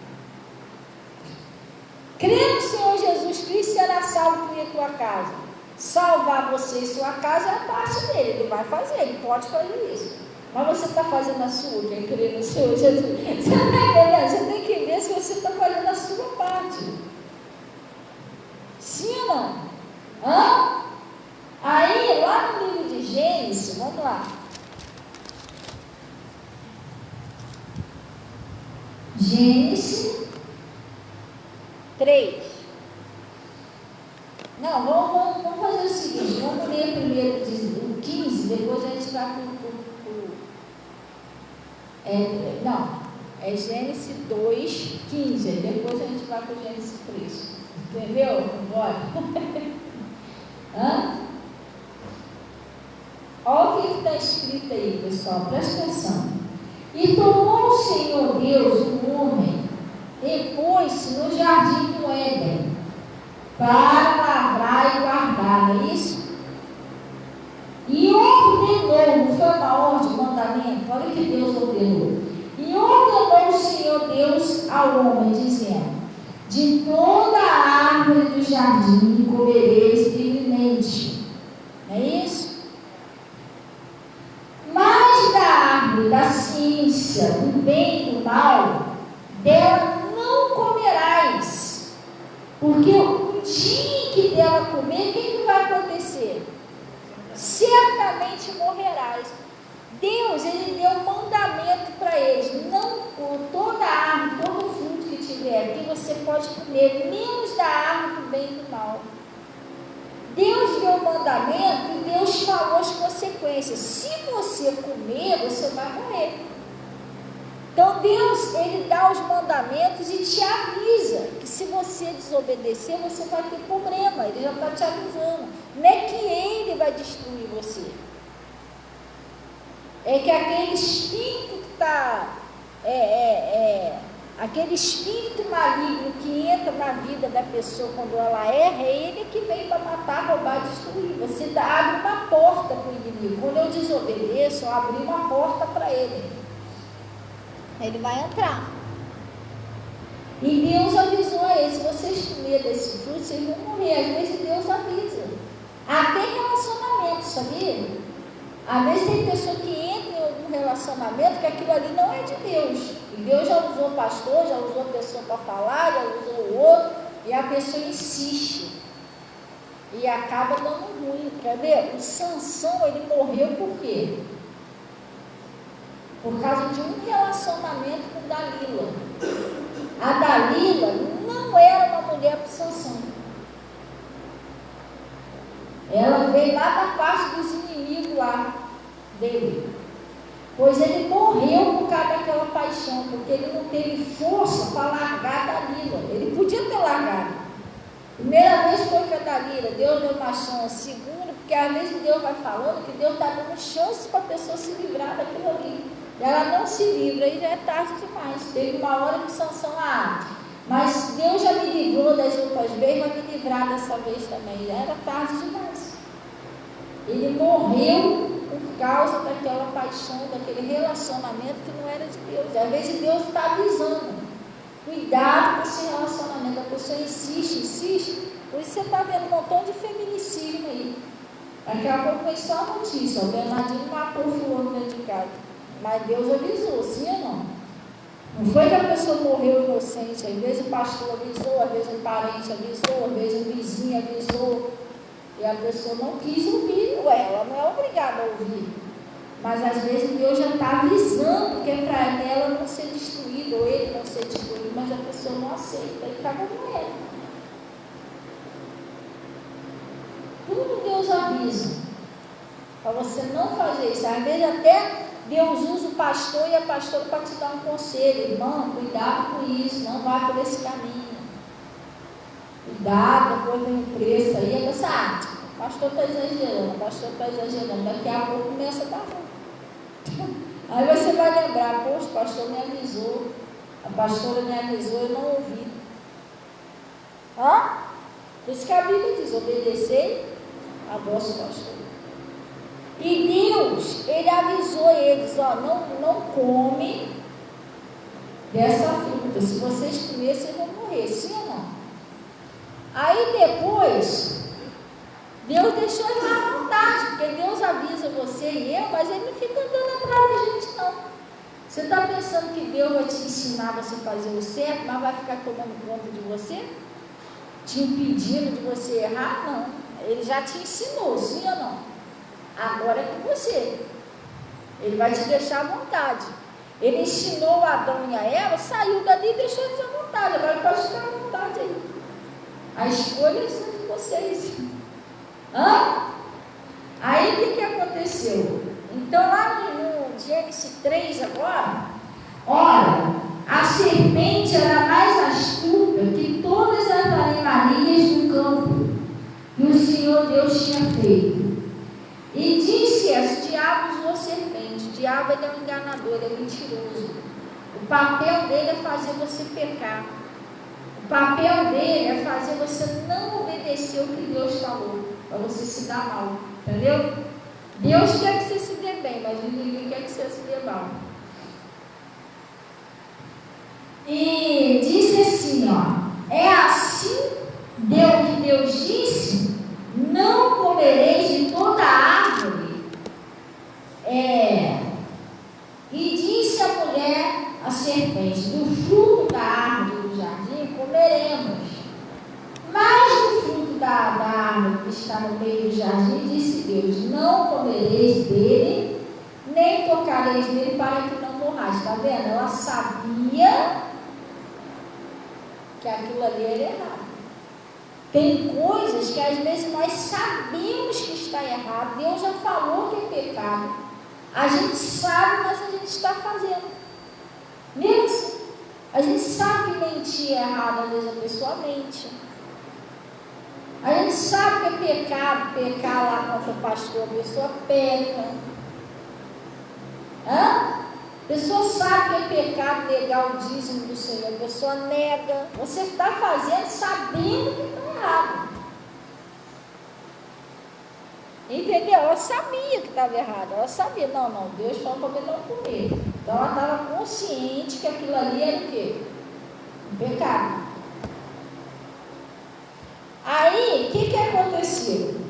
S1: Crê no Senhor Jesus Cristo, será salvo tu e a tua casa. Salvar você e sua casa é a parte dele, ele vai fazer, ele pode fazer isso. Mas você está fazendo a sua, quem crê no Senhor Jesus. Você está entendendo? Você tem que ver se você está fazendo a sua parte. Sim ou não? Hã? Aí, lá no livro de Gênesis, vamos lá. Gênesis 3. Não, vamos fazer o seguinte, vamos ler primeiro o 15, depois a gente vai para é Gênesis 2, 15, depois a gente vai para o Gênesis 3. Entendeu? Bora. Hã? Olha o que está escrito aí, pessoal, presta atenção. E tomou o Senhor Deus o homem e pôs-se no jardim do Éden para lavrar e guardar, não é isso? E ordenou, não foi uma ordem, mandamento, olha o que Deus ordenou. E ordenou o Senhor Deus ao homem, dizendo: de toda a árvore do jardim comereis livremente. Não é isso? Mas da árvore da ciência, do bem e do mal, dela não comerás. Porque o dia que dela comer, o que vai acontecer? Certamente morrerás. Deus, ele deu um mandamento para eles: não, toda árvore, todo fruto que tiver aqui, você pode comer, menos da árvore do bem e do mal. Deus deu um mandamento e Deus falou as consequências. Se você comer, você vai morrer. Então Deus, ele dá os mandamentos e te avisa que se você desobedecer, você vai ter problema. Ele já está te avisando. Não é que ele vai destruir você. É que aquele espírito que está, aquele espírito maligno que entra na vida da pessoa quando ela erra, é ele que vem para matar, roubar, destruir. Você abre uma porta para o inimigo. Quando eu desobedeço, eu abri uma porta para ele. Ele vai entrar. E Deus avisou a eles: se vocês comerem desse fruto, vocês vão morrer. Às vezes Deus avisa. Até relacionamento, sabia? Às vezes tem pessoa que entra em algum relacionamento que aquilo ali não é de Deus. E Deus já usou o pastor, já usou a pessoa para falar, já usou o outro, e a pessoa insiste. E acaba dando ruim. Quer ver? O Sansão, ele morreu por quê? Por causa de um relacionamento com Dalila. A Dalila não era uma mulher para Sansão. Ela veio lá da parte dos inimigos lá dele. Pois ele morreu por causa daquela paixão, porque ele não teve força para largar a Dalila. Ele podia ter largado. Primeira vez foi com a Dalila, Deus deu uma chance. Segunda, porque às vezes Deus vai falando que Deus está dando chances para a pessoa se livrar daquilo ali. Ela não se livra, aí já é tarde demais. Teve uma hora que Sansão, mas Deus já me livrou das outras vezes, vai me livrar dessa vez também. Já era tarde demais. Ele morreu por causa daquela paixão, daquele relacionamento que não era de Deus. Às vezes Deus está avisando: cuidado com esse relacionamento. A pessoa insiste. Por isso você está vendo um montão de feminicídio aí. Daqui a pouco vem só a notícia: o Bernardinho matou o fulano dentro de casa. Mas Deus avisou, sim ou não? Não foi que a pessoa morreu inocente. Às vezes o pastor avisou, às vezes o parente avisou, às vezes o vizinho avisou. E a pessoa não quis ouvir. Ela não é obrigada a ouvir. Mas às vezes Deus já está avisando que é para ela não ser destruída, ou ele não ser destruído, mas a pessoa não aceita e acaba morrendo. Tudo Deus avisa para você não fazer isso. Às vezes até Deus usa o pastor e a pastora para te dar um conselho: irmão, cuidado com isso, não vá por esse caminho. Cuidado, depois vem o preço aí. Você, o pastor está exagerando, daqui a pouco começa a dar ruim. Aí você vai lembrar: poxa, o pastor me avisou, a pastora me avisou, eu não ouvi. Por isso que a Bíblia diz: obedecei a vosso pastor. E Deus, ele avisou eles: não come dessa fruta. Se vocês comerem, vocês vão morrer, sim ou não? Aí depois, Deus deixou eles à vontade, porque Deus avisa você e eu, mas ele não fica andando atrás da gente, não. Você está pensando que Deus vai te ensinar você a fazer o certo, mas vai ficar tomando conta de você? te impedindo de você errar, não. Ele já te ensinou, sim ou não? Agora é com você. Ele vai te deixar à vontade. Ele ensinou o Adão e a Eva, saiu dali e deixou eles à vontade. Agora pode ficar à vontade aí. A escolha é de vocês. Aí o que aconteceu? Então lá no Gênesis 3 agora, olha, a serpente era mais astuta que todas as animarias do campo que o Senhor Deus tinha feito. E disse esse: o diabo usou a serpente. O diabo ele é um enganador, ele é mentiroso. O papel dele é fazer você pecar. O papel dele é fazer você não obedecer o que Deus falou, para você se dar mal, entendeu? Deus quer que você se dê bem, mas o inimigo quer que você se dê mal. E disse assim, ó: é assim que Deus disse: não comereis de toda árvore. E disse a mulher, a serpente: do fruto da árvore do jardim comeremos, mas do fruto da árvore que está no meio do jardim, disse Deus: não comereis dele, nem tocareis nele, para que não morrais. Está vendo? Ela sabia que aquilo ali era errado. Tem coisas que às vezes nós sabemos que está errado. Deus já falou que é pecado. A gente sabe, mas a gente está fazendo. Mesmo assim, a gente sabe que mentir é errado, às vezes a pessoa mente. A gente sabe que é pecado pecar lá contra o pastor, a pessoa peca. A pessoa sabe que é pecado negar o dízimo do Senhor, a pessoa nega. Você está fazendo sabendo que está errado. Entendeu? Ela sabia que estava errado. Ela sabia, não, Deus falou para mim não comer. Então ela estava consciente que aquilo ali era o quê? Um pecado. Aí, o que aconteceu?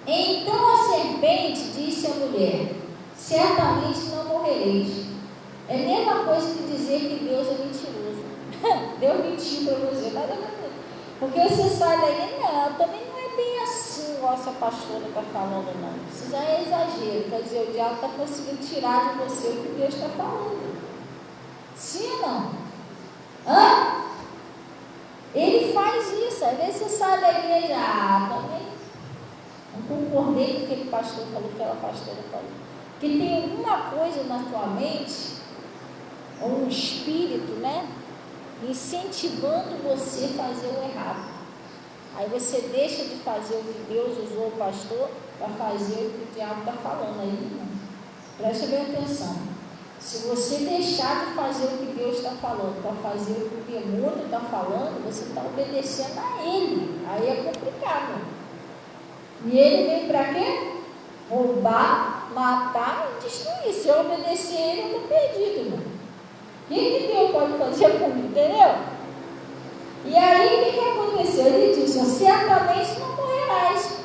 S1: Então a serpente disse à mulher: certamente não morrereis. É a mesma coisa que dizer que Deus é mentiroso. Deus mentiu para você, nada a ver. Porque você sai daí, não, também não é bem assim, igual essa pastora está falando, não. Isso já é exagero. Quer dizer, o diabo está conseguindo tirar de você o que Deus está falando. Sim ou não? Ele faz isso. Às vezes você sai da igreja, também não concordei com o que aquele pastor falou, que aquela pastora falou. Porque tem alguma coisa na tua mente, ou um espírito, né? Incentivando você a fazer o errado. Aí você deixa de fazer o que Deus usou o pastor para fazer o que o diabo está falando aí. Não. Preste bem atenção. Se você deixar de fazer o que Deus está falando para fazer o que o demônio está falando, você está obedecendo a ele. Aí é complicado. E ele vem para quê? Roubar, matar e destruir. Se eu obedecer ele, eu estou perdido, irmão. O que Deus pode fazer comigo, entendeu? E aí, o que aconteceu? Ele disse: certamente não morrerás,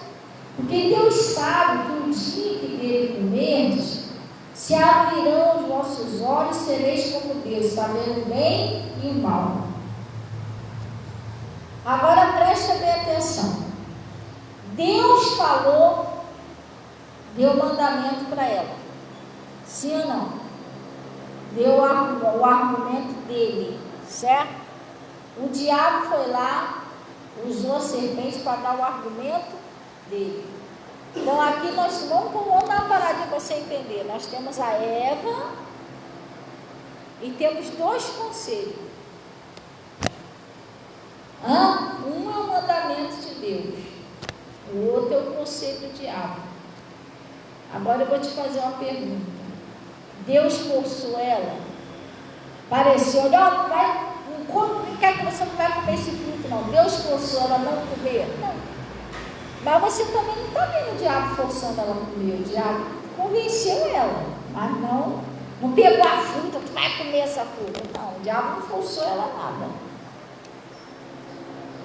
S1: porque Deus sabe que o dia que dele comerdes, se abrirão os vossos olhos, sereis como Deus, sabendo o bem e o mal. Agora presta bem atenção. Deus falou, deu mandamento para ela, sim ou não? Deu o argumento dele, certo? O diabo foi lá, usou a serpente para dar o argumento dele. Então aqui nós vamos dar uma paradinha para você entender. Nós temos a Eva e temos dois conselhos. Um é o mandamento de Deus, o outro é o conselho do diabo. Agora eu vou te fazer uma pergunta. Deus forçou ela? Pareceu, olha, não quer que você não vai comer esse fruto, não. Deus forçou ela a não comer? Não. Mas você também não está vendo o diabo forçando ela a comer. O diabo convenceu ela, mas não pegou a fruta, tu vai comer essa fruta. Não, o diabo não forçou ela a nada.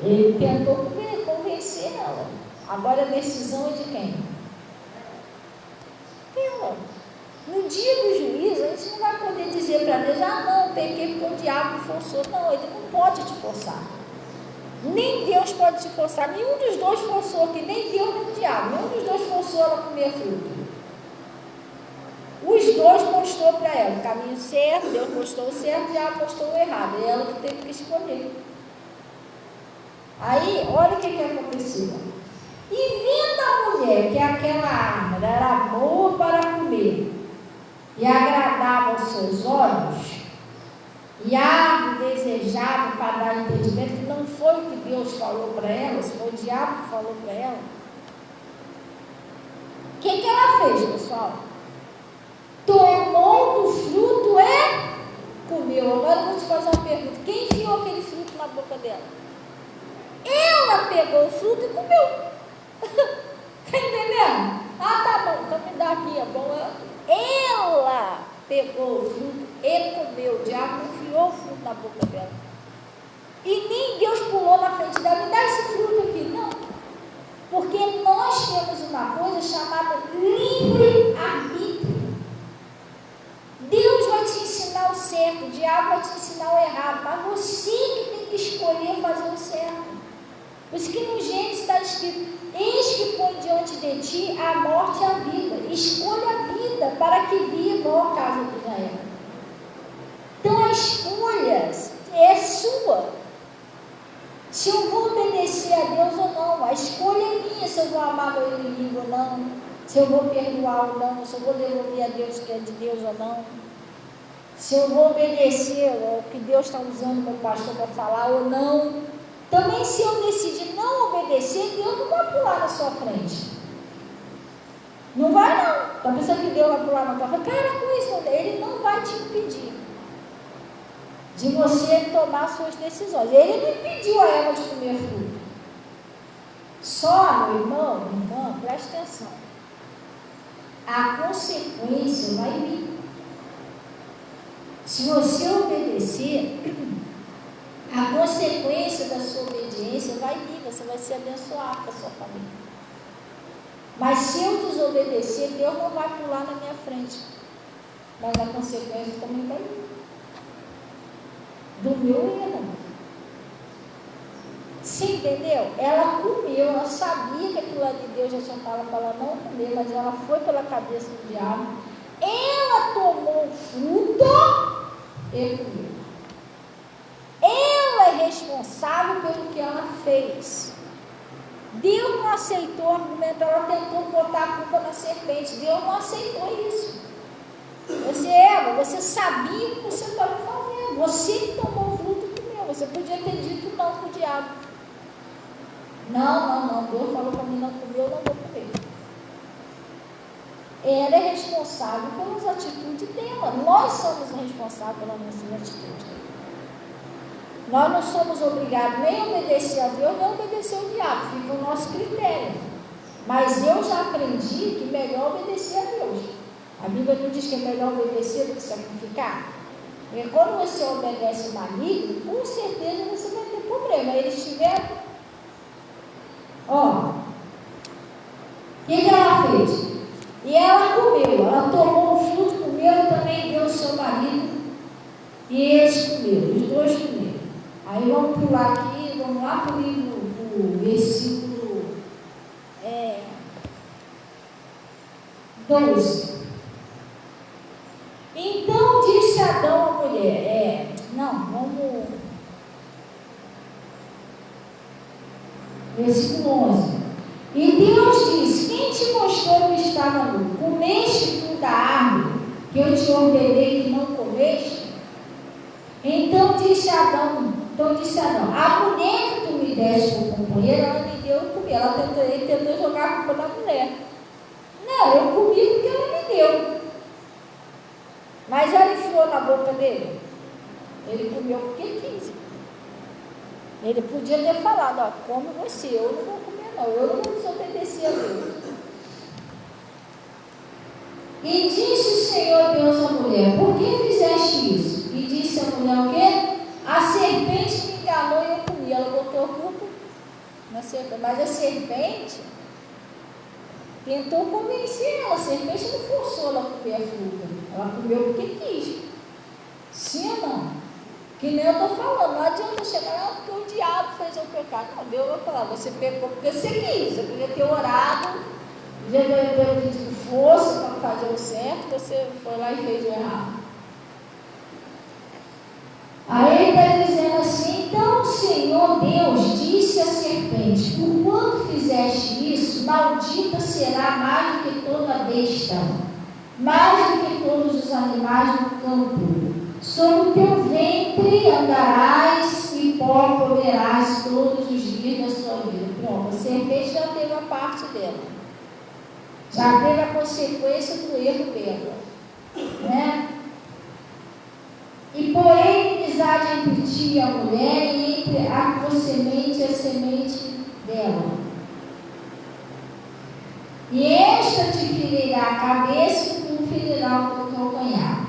S1: Ele tentou convencer ela. Agora a decisão é de quem? Ela. No dia do juízo, a gente não vai poder dizer para Deus: não, pequei porque o diabo me forçou. Não, ele não pode te forçar. Nem Deus pode te forçar, nenhum dos dois forçou aqui, nem Deus nem o diabo, nenhum dos dois forçou ela a comer fruto. Os dois mostrou para ela o caminho certo, Deus mostrou o certo, o diabo mostrou o errado, é ela que teve que escolher. Aí, olha o que aconteceu. E vendo a mulher que aquela árvore era boa para comer e agradava aos seus olhos, e a árvore desejável para dar entendimento, que não foi o que Deus falou para ela, foi o diabo que falou para ela. O que ela fez, pessoal? Tomou do fruto e comeu. Agora eu vou te fazer uma pergunta: quem enfiou aquele fruto na boca dela? Ela pegou o fruto e comeu. Está entendendo? Ah, tá bom, então me dá aqui, é bom. Ela pegou o fruto e comeu. O diabo enfiou o fruto na boca dela. E nem Deus pulou na frente dela: me dá esse fruto aqui. Não. Porque nós temos uma coisa chamada livre-arbítrio. Deus vai te ensinar o certo, o diabo vai te ensinar o errado, mas você que tem que escolher fazer o certo. Por isso que no Gênesis está escrito: eis que põe diante de ti a morte e a vida. Escolha a vida para que viva, ó casa de Israel. Então a escolha é sua. Se eu vou obedecer a Deus ou não, a escolha é minha, se eu vou amar meu inimigo ou não, se eu vou perdoar ou não, se eu vou devolver a Deus que é de Deus ou não, se eu vou obedecer ao que Deus está usando meu pastor para falar ou não. Também, se eu decidir não obedecer, Deus não vai pular na sua frente. Não vai, não. Está pensando que Deus vai pular na tua frente? Cara, com isso, Ele não vai te impedir de você tomar suas decisões. Ele não impediu a Eva de comer fruto. Só, meu irmão, minha irmã, preste atenção. A consequência vai vir. Se você obedecer, a consequência da sua obediência vai vir, você vai ser abençoado com a sua família. Mas se eu desobedecer, Deus não vai pular na minha frente. Mas a consequência também vai vir. Do meu erro. Você entendeu? Ela comeu, ela sabia que aquilo lá de Deus já tinha falado para ela não comer, mas ela foi pela cabeça do diabo. Ela tomou o fruto e comeu. Ela é responsável pelo que ela fez. Deus não aceitou o argumento, ela tentou botar a culpa na serpente. Deus não aceitou isso. Você sabia o que você estava fazendo. Você que tomou o fruto e comeu. Você podia ter dito não para o diabo. Não. Deus falou para mim não comer, eu não vou comer. Ela é responsável pelas atitudes dela. Nós somos responsáveis pelas nossas atitudes. Nós não somos obrigados nem a obedecer a Deus, nem a obedecer ao diabo. Fica o nosso critério. Mas eu já aprendi que melhor obedecer a Deus. A Bíblia não diz que é melhor obedecer do que sacrificar? Porque quando você obedece o maligno, com certeza você vai ter problema. Eles tiveram. O que ela fez? E ela comeu, ela tomou o fruto, comeu e também deu ao seu marido. E eles comeram, os dois comeram. Aí vamos pular aqui, vamos lá para o livro, o versículo 12. Então disse Adão à mulher, versículo 11. E Deus disse: quem te mostrou que estava nu? Comeste tu da árvore que eu te ordenei que não comeste? Então disse Adão, a mulher que tu me deste por companheira, ela me deu e comi. Ele tentou jogar a culpa na mulher. Não, eu comi porque ela me deu. Mas ela enfiou na boca dele. Ele comeu porque quis. Ele podia ter falado: come você, eu não vou comer não, eu não vou desobedecer a Deus. E disse o Senhor Deus à mulher: por que fizeste isso? E disse a mulher o quê? A serpente me enganou e eu comi. Ela botou a culpa na serpente. Mas a serpente tentou convencer ela. A serpente não forçou ela a comer a fruta. Ela comeu porque quis. Sim ou não? Que nem eu estou falando, não adianta chegar, porque o diabo fez eu pecar. Não, Deus vai falar, você pecou porque você quis, você podia ter orado, podia ter pedido força para fazer o certo, você foi lá e fez o errado. Aí ele está dizendo assim: então o Senhor Deus disse à serpente: por quanto fizeste isso, maldita será mais do que toda besta, mais do que todos os animais do campo. Sobre o teu ventre andarás e pó comerás todos os dias da sua vida. Pronto, a serpente já teve a parte dela, já teve a consequência do erro dela, né? E porém inimizade entre ti e a mulher, e entre a tua semente e a semente dela. E esta te ferirá a cabeça e tu ferirá o teu calcanhar.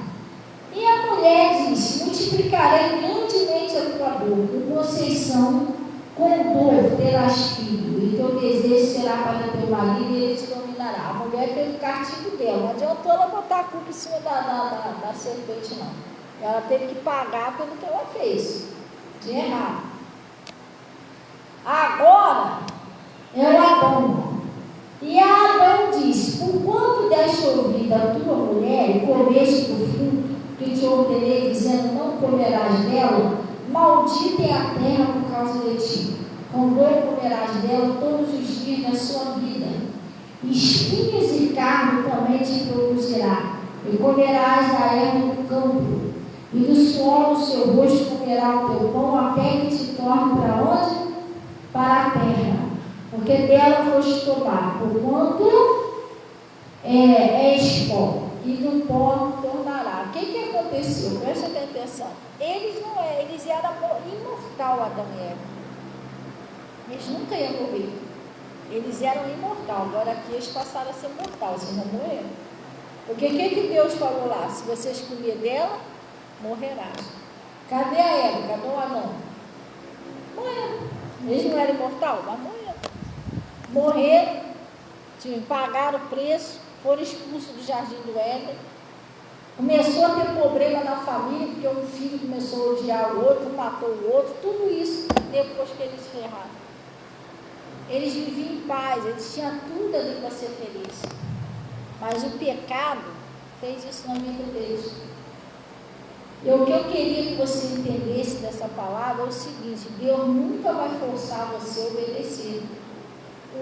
S1: E a mulher disse: multiplicarei grandemente a tua dor, com conceição, com dor terás filho, e teu desejo será para teu marido, e ele te dominará. A mulher teve o castigo dela, não adiantou ela botar a culpa em cima da serpente, não. Ela teve que pagar pelo que ela fez de errado. Agora é o Adão. E Adão disse: por quanto deste ouvido a tua mulher e comeste do fruto que te ordenei, dizendo: não comerás dela, maldita é a terra por causa de ti. Com dor comerás dela todos os dias da sua vida. Espinhos e carne também te produzirá, e comerás da erva do campo. E do suor do seu rosto comerá o teu pão, até que te torne para onde? Para a terra, porque dela foste tomar, porquanto és pó, e do pó tornará. O que aconteceu? Presta atenção. Eles eram imortal, Adão e Eva. Eles nunca iam morrer. Eles eram imortal. Agora aqui eles passaram a ser mortal, vocês não morreram. Porque o que Deus falou lá? Se vocês comer dela, morrerá. Cadê a Eva? Cadê o Adão? Morreram. Eles não eram imortal, mas morreram. Morreram, pagaram o preço, foram expulsos do jardim do Éden. Começou a ter problema na família, porque um filho começou a odiar o outro, matou o outro, tudo isso depois que eles se erraram. Eles viviam em paz, eles tinham tudo ali para ser felizes. Mas o pecado fez isso na vida deles. E o que eu queria que você entendesse dessa palavra é o seguinte: Deus nunca vai forçar você a obedecer.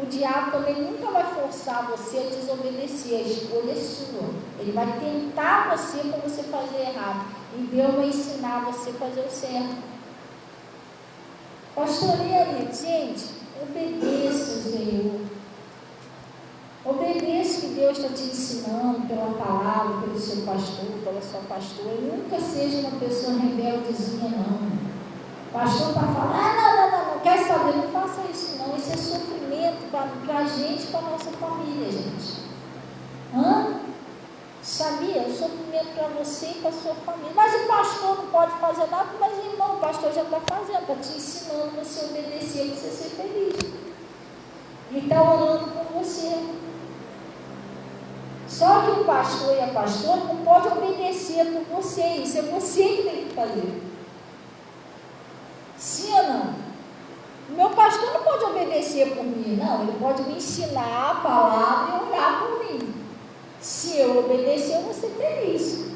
S1: O diabo também nunca vai forçar você a desobedecer, a escolha é sua. Ele vai tentar você para você fazer errado. E Deus vai ensinar você a fazer o certo. Pastoreia, gente, obedeça o Senhor. Obedeça o que Deus está te ensinando pela palavra, pelo seu pastor, pela sua pastora. Nunca seja uma pessoa rebeldezinha, não. O pastor está falando: não quer saber, não faça isso não. Isso é sofrimento para a gente, para a nossa família, gente. Sabia? É um sofrimento para você e para a sua família. Mas o pastor não pode fazer nada. Mas irmão, o pastor já está fazendo, está te ensinando a você obedecer, para você ser feliz. Ele está orando por você. Só que o pastor e a pastora não podem obedecer por você. Isso é você que tem que fazer. Sim ou não? O meu pastor não pode obedecer por mim, não. Ele pode me ensinar a palavra e orar por mim. Se eu obedecer, eu vou ser feliz.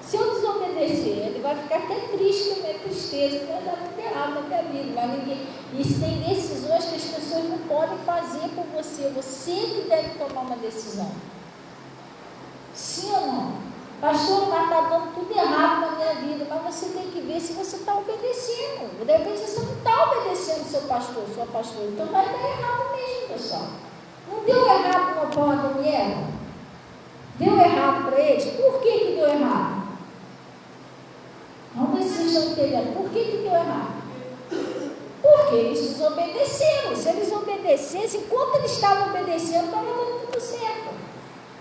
S1: Se eu desobedecer, ele vai ficar até triste com a minha tristeza, vai dar muito errado na minha vida. Mas ninguém... Isso tem decisões que as pessoas não podem fazer por você. Você que deve tomar uma decisão. Sim ou não? Pastor, mas está dando tudo errado na minha vida. Mas você tem que ver se você está obedecendo. De repente você não está obedecendo seu pastor, sua pastora. Então vai dar errado mesmo, pessoal. Não deu errado com a porta da mulher? Deu errado para eles? Por que deu errado? Vamos ver se vocês estão entendendo. Por que deu errado? Porque eles desobedeceram. Se eles obedecessem, enquanto eles estavam obedecendo, estava dando tudo certo.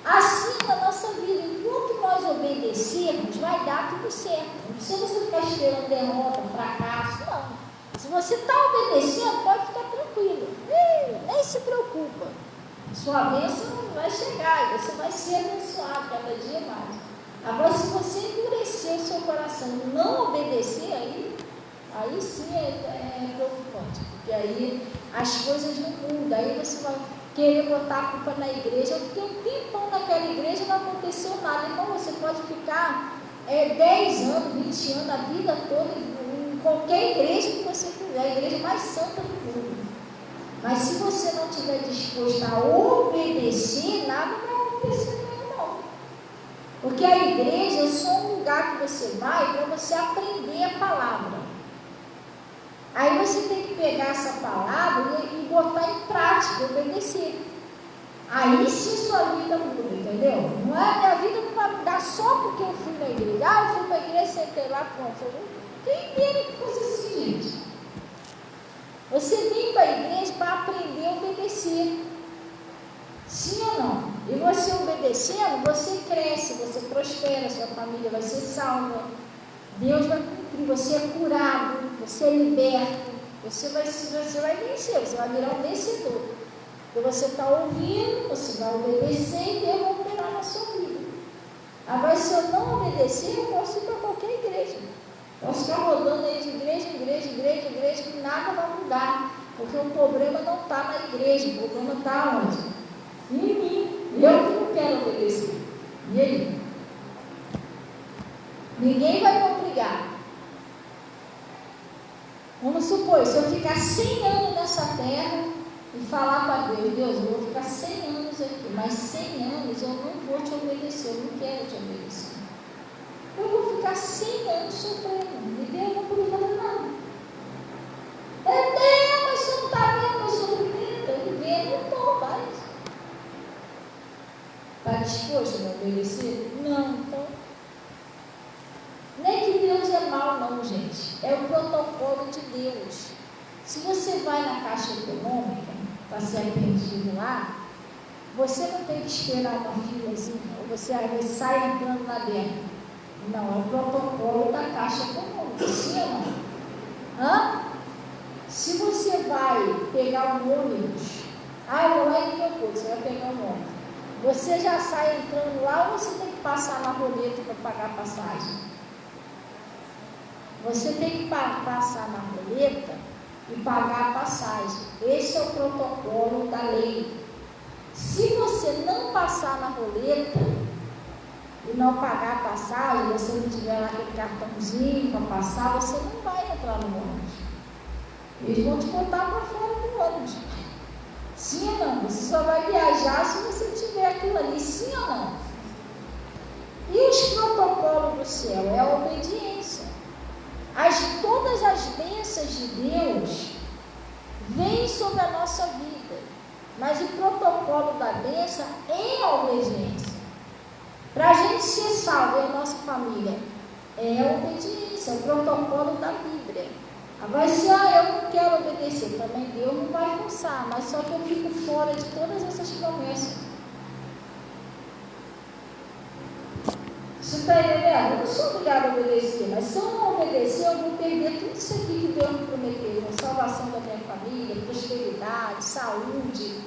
S1: Assim na nossa vida, enquanto nós obedecermos, vai dar tudo certo. Não precisa você ficar esperando derrota, fracasso, não. Se você está obedecendo, pode ficar tranquilo. Nem se preocupa. Sua bênção vai chegar e você vai ser abençoado cada dia mais. Agora, se você endurecer o seu coração, não obedecer, obedecer, aí sim é preocupante, porque aí as coisas não mudam, aí você vai querer botar a culpa na igreja. Eu fiquei um tempão naquela igreja e não aconteceu nada. Então você pode ficar 10 anos, 20 anos, a vida toda em qualquer igreja que você quiser, a igreja mais santa do mundo. Mas se você não estiver disposto a obedecer, nada vai acontecer mesmo, não. Porque a igreja é só um lugar que você vai para você aprender a palavra. Aí você tem que pegar essa palavra e botar em prática, obedecer. Aí sim sua vida muda, entendeu? Não é, minha vida não vai mudar só porque eu fui na igreja. Eu fui para a igreja, sentei lá, pronto. Quem dera que fosse assim, gente? Você vem para a igreja para aprender a obedecer. Sim ou não? E você obedecendo, você cresce, você prospera, sua família vai ser salva. Deus vai cumprir, você é curado, você é liberto, você vai vencer, você vai virar um vencedor. Porque você está ouvindo, você vai obedecer e Deus vai operar na sua vida. Agora, se eu não obedecer, eu posso ir para qualquer igreja. Posso ficar rodando aí de igreja em igreja, que nada vai mudar. Porque o problema não está na igreja, o problema está onde? Em mim. Eu que não quero obedecer. E aí? Ninguém vai me obrigar. Vamos supor, se eu ficar 100 anos nessa terra e falar para Deus, Deus, eu vou ficar 100 anos aqui, mas 100 anos eu não vou te obedecer, eu não quero te obedecer. Eu vou ficar 100 anos sofrendo, e Deus não pode fazer nada. Deus, mas você não está vendo meu sofrimento? Eu vendo, não estou mais. Está disposto a me obedecer? Não, então. Nem que Deus é mau, não, gente. É o protocolo de Deus. Se você vai na Caixa Econômica para ser atendido lá, você não tem que esperar uma filazinha, ou você sai entrando lá dentro. Não, é o protocolo da Caixa Econômica. Sim ou não? Se você vai pegar um ônibus, eu vou lá em Campo, você vai pegar um ônibus. Você já sai entrando lá ou você tem que passar na roleta para pagar a passagem? Você tem que passar na roleta e pagar a passagem. Esse é o protocolo da lei. Se você não passar na roleta e não pagar a passagem, você não tiver lá aquele cartãozinho para passar, você não vai entrar no ônibus. Eles vão te botar para fora do ônibus. Sim ou não? Você só vai viajar se você tiver aquilo ali. Sim ou não? E os protocolos do céu? É a obediência. Todas as bênçãos de Deus vêm sobre a nossa vida, mas o protocolo da bênção é a obediência. Para a gente ser salvo e a nossa família, é a obediência, é o protocolo da Bíblia. Agora, se eu não quero obedecer, também Deus não vai forçar, mas só que eu fico fora de todas essas promessas. Você está entendendo? Eu não sou obrigada a obedecer, mas se eu não obedecer, eu vou perder tudo isso aqui que Deus me prometeu, a salvação da minha família, prosperidade, saúde.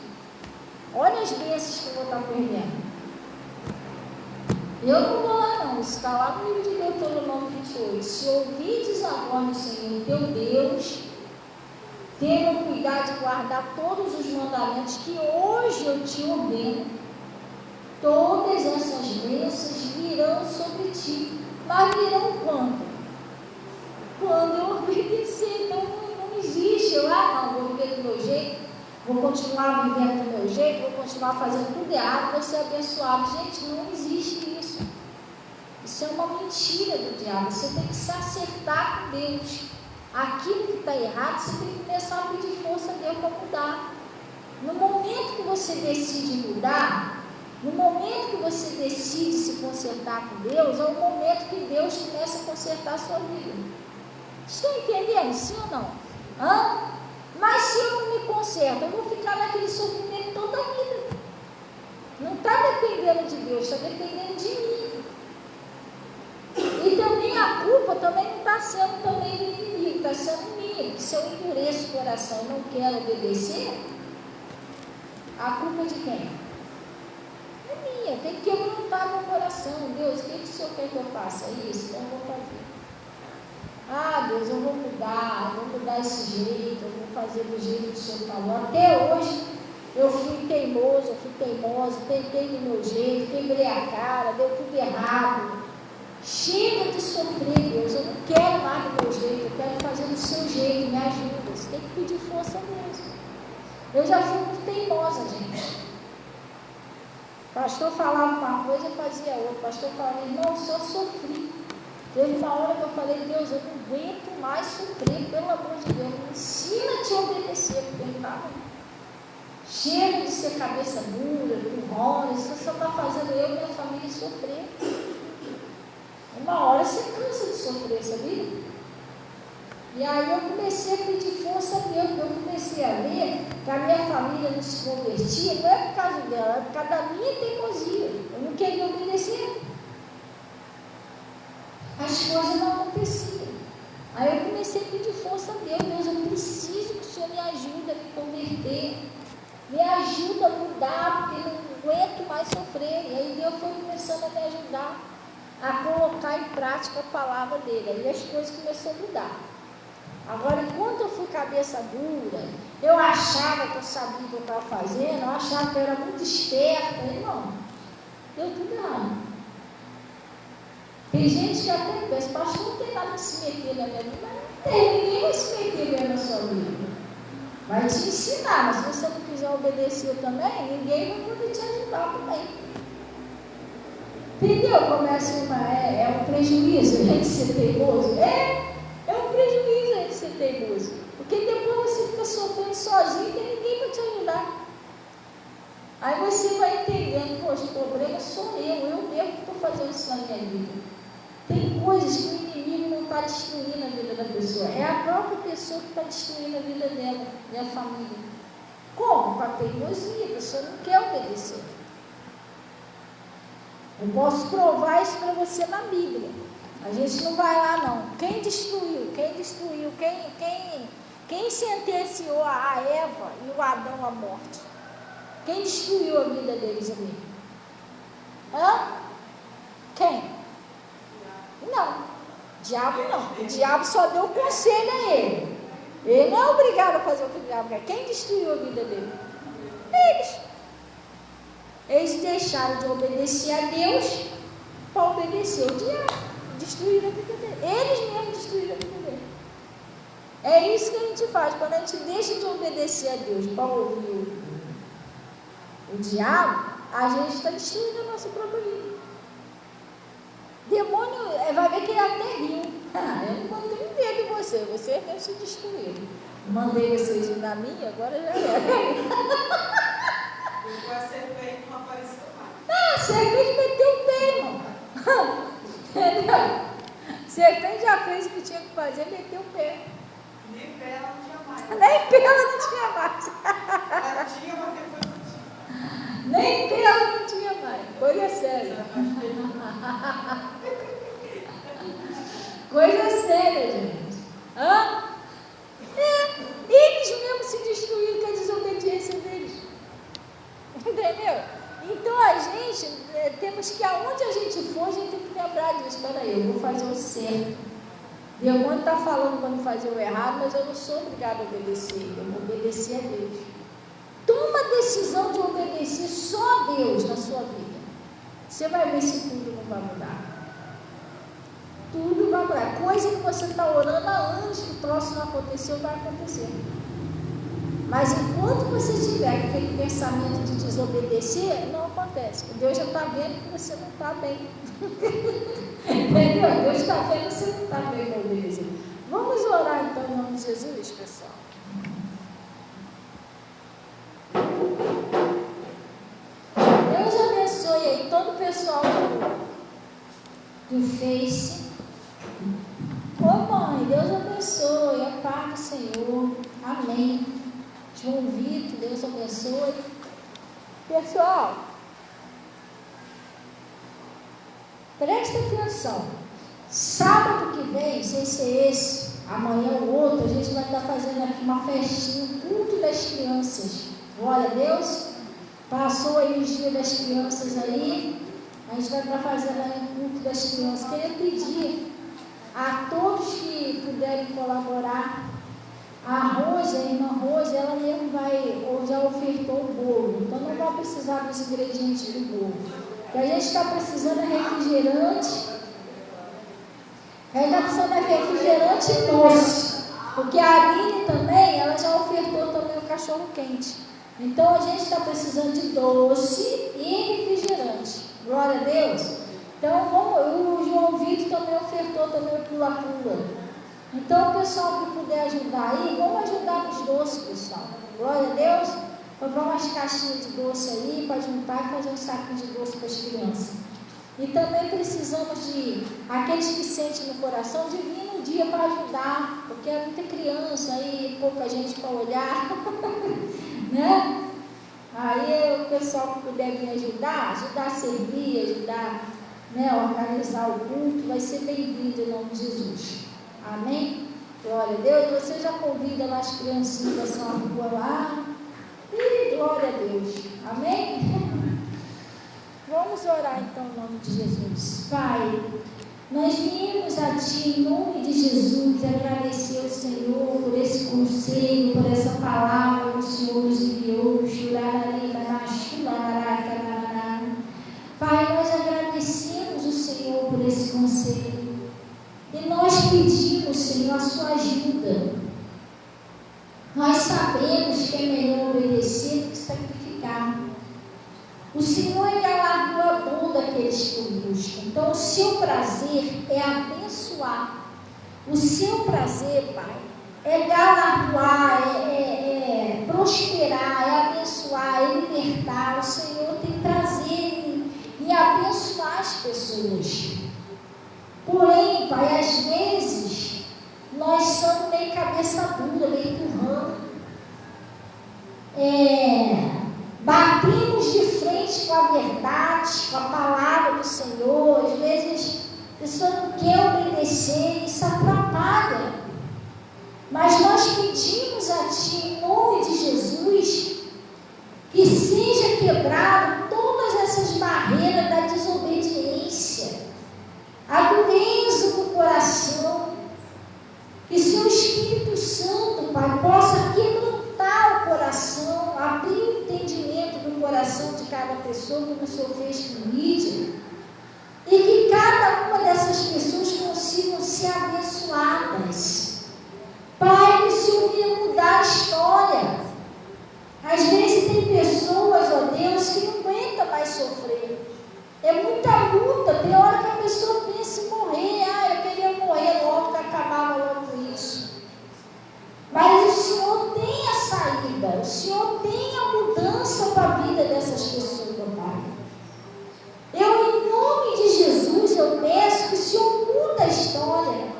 S1: Olha as bênçãos que eu vou estar perdendo. Eu não vou lá não, isso está lá no livro de Deuteronômio 28. Se ouvides a voz do Senhor teu Deus, tenha cuidado de guardar todos os mandamentos que hoje eu te ordeno, todas essas bênçãos virão sobre ti. Mas virão quando? Quando eu obedecer. Então não existe, vou viver do meu jeito, vou continuar vivendo do meu jeito, vou continuar fazendo tudo errado, vou ser abençoado. Gente, não existe isso. Isso é uma mentira do diabo. Você tem que se acertar com Deus. Aquilo que está errado, você tem que começar a pedir força a Deus para mudar. No momento que você decide mudar, no momento que você decide se consertar com Deus, é o momento que Deus começa a consertar a sua vida. Estão entendendo? Sim ou não? Mas se eu não me conserto, eu vou ficar naquele sofrimento toda a vida. Não está dependendo de Deus, está dependendo de mim. E também a culpa também não está sendo também do inimigo, está sendo minha. Porque se eu endureço o coração e não quero obedecer, a culpa é de quem? É minha. Tem que quebrantar meu coração. Deus, o que o Senhor quer que eu faça? Isso, então eu vou fazer. Ah, Deus, eu vou mudar esse jeito, eu vou fazer do jeito que o Senhor falou. Até hoje eu fui teimoso, eu fui teimoso, tentei do meu jeito, quebrei a cara, deu tudo errado. Chega de sofrer, Deus, eu não quero mais do meu jeito, eu quero fazer do seu jeito, me ajuda. Você tem que pedir força mesmo. Eu já fui muito teimosa, gente. O pastor falava uma coisa, eu fazia outra. O pastor falava, irmão, só sofri. Teve uma hora que eu falei, Deus, eu não aguento mais sofrer, pelo amor de Deus, me ensina a te obedecer, porque ele estava. Chega de ser cabeça dura, turrona, isso só está fazendo eu e minha família sofrer. Uma hora você cansa de sofrer, sabia? E aí eu comecei a pedir força a Deus, eu comecei a ver que a minha família não se convertia, não é por causa dela, é por causa da minha teimosia. Eu não queria obedecer. As coisas não aconteciam. Aí eu comecei a pedir força a Deus, Deus, eu preciso que o Senhor me ajude a me converter, me ajuda a mudar, porque eu não aguento mais sofrer. E aí Deus foi começando a me ajudar a colocar em prática a palavra dele, aí as coisas começaram a mudar. Agora, enquanto eu fui cabeça dura, eu achava que eu sabia o que eu estava fazendo, eu achava que eu era muito esperta, irmão, deu tudo errado. Tem gente que até pensa, pastor, não tem nada que se meter na minha vida, mas não tem, ninguém vai se meter mesmo na sua vida. Vai te ensinar, mas se você não quiser obedecer também, ninguém vai poder te ajudar também. Entendeu? Começa é um prejuízo a gente ser teimoso. É um prejuízo a gente ser teimoso. Porque depois você fica sofrendo sozinho e tem ninguém para te ajudar. Aí você vai entendendo, poxa, o problema sou eu mesmo que estou fazendo isso na minha vida. Tem coisas que o inimigo não está destruindo a vida da pessoa. É a própria pessoa que está destruindo a vida dela e a família. Como? Com a teimosia, a pessoa não quer obedecer. Eu posso provar isso para você na Bíblia. A gente não vai lá não. Quem destruiu? Quem sentenciou a Eva e o Adão à morte? Quem destruiu a vida deles ali? Quem? Não. Diabo não. O diabo só deu conselho a ele. Ele não é obrigado a fazer o que o diabo quer. Quem destruiu a vida dele? Eles. Eles deixaram de obedecer a Deus para obedecer o diabo. Destruíram a vida dele. Eles mesmos destruíram a vida dele. É isso que a gente faz. Quando a gente deixa de obedecer a Deus para ouvir o diabo, a gente está destruindo a nossa própria vida. Demônio, vai ver que ele até riu. Eu não botei medo em você. Você mesmo se destruir. Mandei vocês ir na minha, agora já era.
S2: A serpente não apareceu mais.
S1: A serpente meteu o pé, irmão. Entendeu? A serpente já fez o que tinha que fazer, meteu o pé.
S2: Nem pé ela não tinha mais.
S1: Nem pé ela não tinha mais.
S2: Ela tinha, mas depois não tinha.
S1: Nem pé ela não tinha mais. Coisa séria. Coisa séria, gente. Eles mesmos se destruíram com a desobediência deles. Entendeu? Então a gente, temos que, aonde a gente for, a gente tem que lembrar disso. Espera aí, eu vou fazer o certo. O demônio está falando para não fazer o errado, mas eu não sou obrigada a obedecer. Eu vou obedecer a Deus. Toma a decisão de obedecer só a Deus na sua vida. Você vai ver se tudo não vai mudar. Tudo vai mudar. Coisa que você está orando há anos que o próximo aconteceu, vai acontecer. Mas enquanto você tiver aquele pensamento de desobedecer, não acontece. Deus já está vendo que você não está bem. Entendeu? Deus está vendo que você não está bem para obedecer. Vamos orar então em nome de Jesus, pessoal. Deus abençoe aí todo o pessoal do Face. Ô mãe, Deus abençoe. A paz do Senhor. Amém. João Vitor, Deus abençoe. Pessoal, presta atenção. Sábado que vem, sem ser esse, amanhã ou outro, a gente vai estar fazendo aqui uma festinha, culto das crianças. Glória a Deus. Passou aí os dias das crianças aí. A gente vai estar fazendo aí o culto das crianças. Queria pedir a todos que puderem colaborar. A Rosa, a irmã Rosa, ela mesmo já ofertou o bolo, então não vai precisar dos ingredientes do bolo. O que a gente está precisando é refrigerante. A gente está precisando é refrigerante doce, porque a Aline também, ela já ofertou também o cachorro quente. Então a gente está precisando de doce e refrigerante. Glória a Deus. Então o João Vitor também ofertou também o pula-pula. Então, o pessoal que puder ajudar aí, vamos ajudar nos doces, pessoal. Glória a Deus. Comprar umas caixinhas de doce aí para juntar e fazer um saquinho de doce para as crianças. E também precisamos de aqueles que sentem no coração de vir um dia para ajudar, porque é muita criança aí, pouca gente para olhar, né? Aí o pessoal que puder vir ajudar a servir, ajudar, né, a organizar o culto, vai ser bem-vindo em nome de Jesus. Amém? Glória a Deus. Você já convida lá as criancinhas da sua rua lá. E glória a Deus. Amém? Vamos orar então em nome de Jesus. Pai, nós viemos a Ti em nome de Jesus agradecer ao Senhor por esse conselho, por essa palavra que o Senhor nos enviou. Pai, nós agradecemos o Senhor por esse conselho. E nós pedimos, Senhor, a sua ajuda. Nós sabemos que é melhor obedecer do que sacrificar. O Senhor é galardoador daqueles que o buscam. Então, o seu prazer é abençoar. O seu prazer, Pai, é galardoar, é prosperar, é abençoar, é libertar. O Senhor tem prazer em abençoar as pessoas. Porém, Pai, às vezes, nós somos meio cabeça dura, meio empurrando. Batemos de frente com a verdade, com a palavra do Senhor. Às vezes, a pessoa não quer obedecer e isso atrapalha. Mas nós pedimos a Ti, em nome de Jesus, que seja quebrado todas essas barreiras da desobediência, a dureza do coração, que seu Espírito Santo, Pai, possa quebrantar o coração, abrir o entendimento do coração de cada pessoa, como o Senhor fez com Lídia, e que cada uma dessas pessoas consigam ser abençoadas. Pai, que o Senhor venha mudar a história. Às vezes tem pessoas, ó Deus, que não aguentam mais sofrer. É muita luta, tem hora que a pessoa pensa em morrer. Eu queria morrer logo, que acabava logo com isso. Mas o Senhor tem a saída, o Senhor tem a mudança para a vida dessas pessoas, meu Pai. Em nome de Jesus, eu peço que o Senhor mude a história.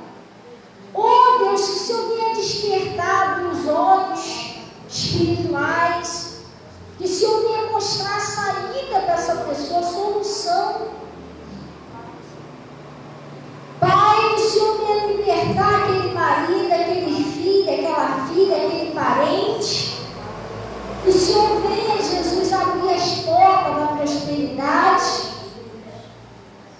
S1: Oh Deus, que o Senhor venha despertar os olhos espirituais, que o Senhor venha mostrar a saída para essa pessoa, a solução. Pai, que o Senhor venha libertar aquele marido, aquele filho, aquela filha, aquele parente. Que o Senhor venha, Jesus, abrir as portas da prosperidade.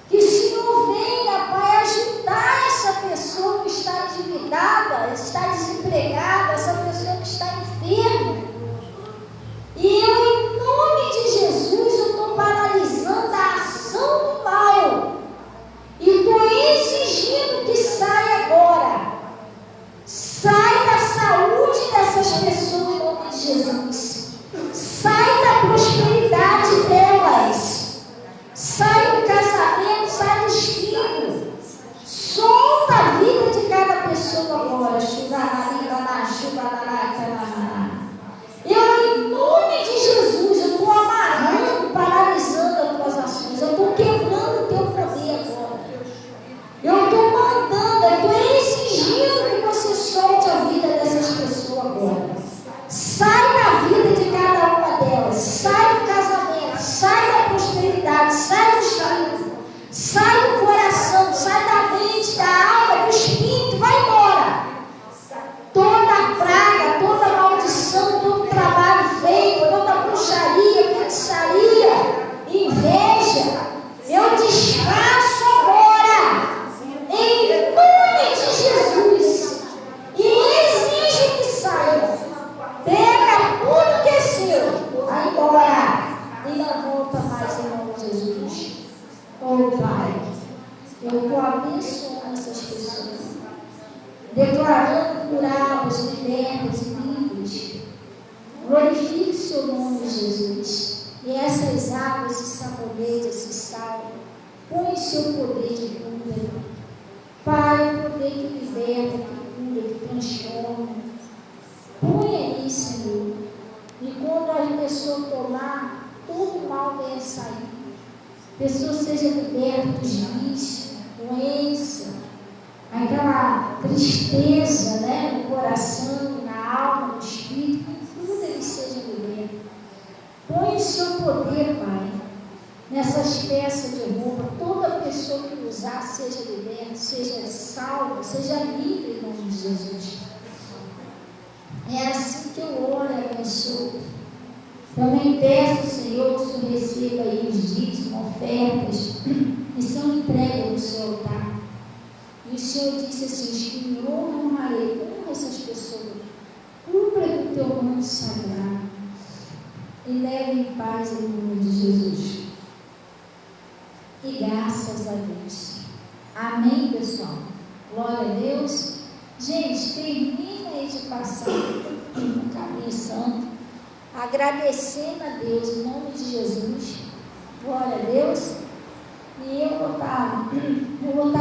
S1: Que o Senhor venha, Pai, ajudar essa pessoa que está endividada, está desempregada, essa pessoa que está enferma. E em nome de Jesus, eu estou paralisando a ação do mal. E estou exigindo que saia agora. Sai da saúde dessas pessoas em nome de Jesus. Sai da prosperidade delas.
S3: Eu estou abençoando essas pessoas, declarando curadas, libertas e livres. Glorifique o seu nome, Jesus. E essas águas, esse sabonete, esse sal, põe o seu poder de cura. Pai, o poder que liberta, que cura, que transforma. Põe aí, Senhor. E quando a pessoa tomar, todo mal venha sair. A pessoa seja liberta dos vícios, doença, aquela tristeza, né, no coração, na alma, no espírito, que tudo ele seja liberto. Põe o seu poder, Pai, nessas peças de roupa. Toda pessoa que usar seja liberta, seja salva, seja livre em nome de Jesus. É assim que eu oro e abençoo. Também peço, Senhor, que o Senhor receba aí os dízimos, ofertas, que são entregues no seu altar. E o Senhor disse assim: os que me honram, honrarei. Honra essas pessoas. Cumpra com o teu nome sagrado. E leve em paz em nome de Jesus. E graças a Deus. Amém, pessoal? Glória a Deus. Gente, termina aí de passar no caminho santo, agradecendo a Deus em nome de Jesus. Glória a Deus. E eu vou estar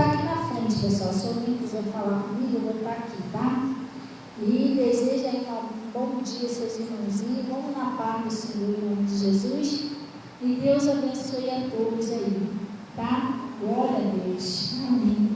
S3: aqui na frente, pessoal. Se alguém quiser falar comigo, eu vou estar aqui, tá? E desejo aí um bom dia, seus irmãozinhos. Vamos na paz do Senhor em nome de Jesus. E Deus abençoe a todos aí, tá? Glória a Deus. Amém.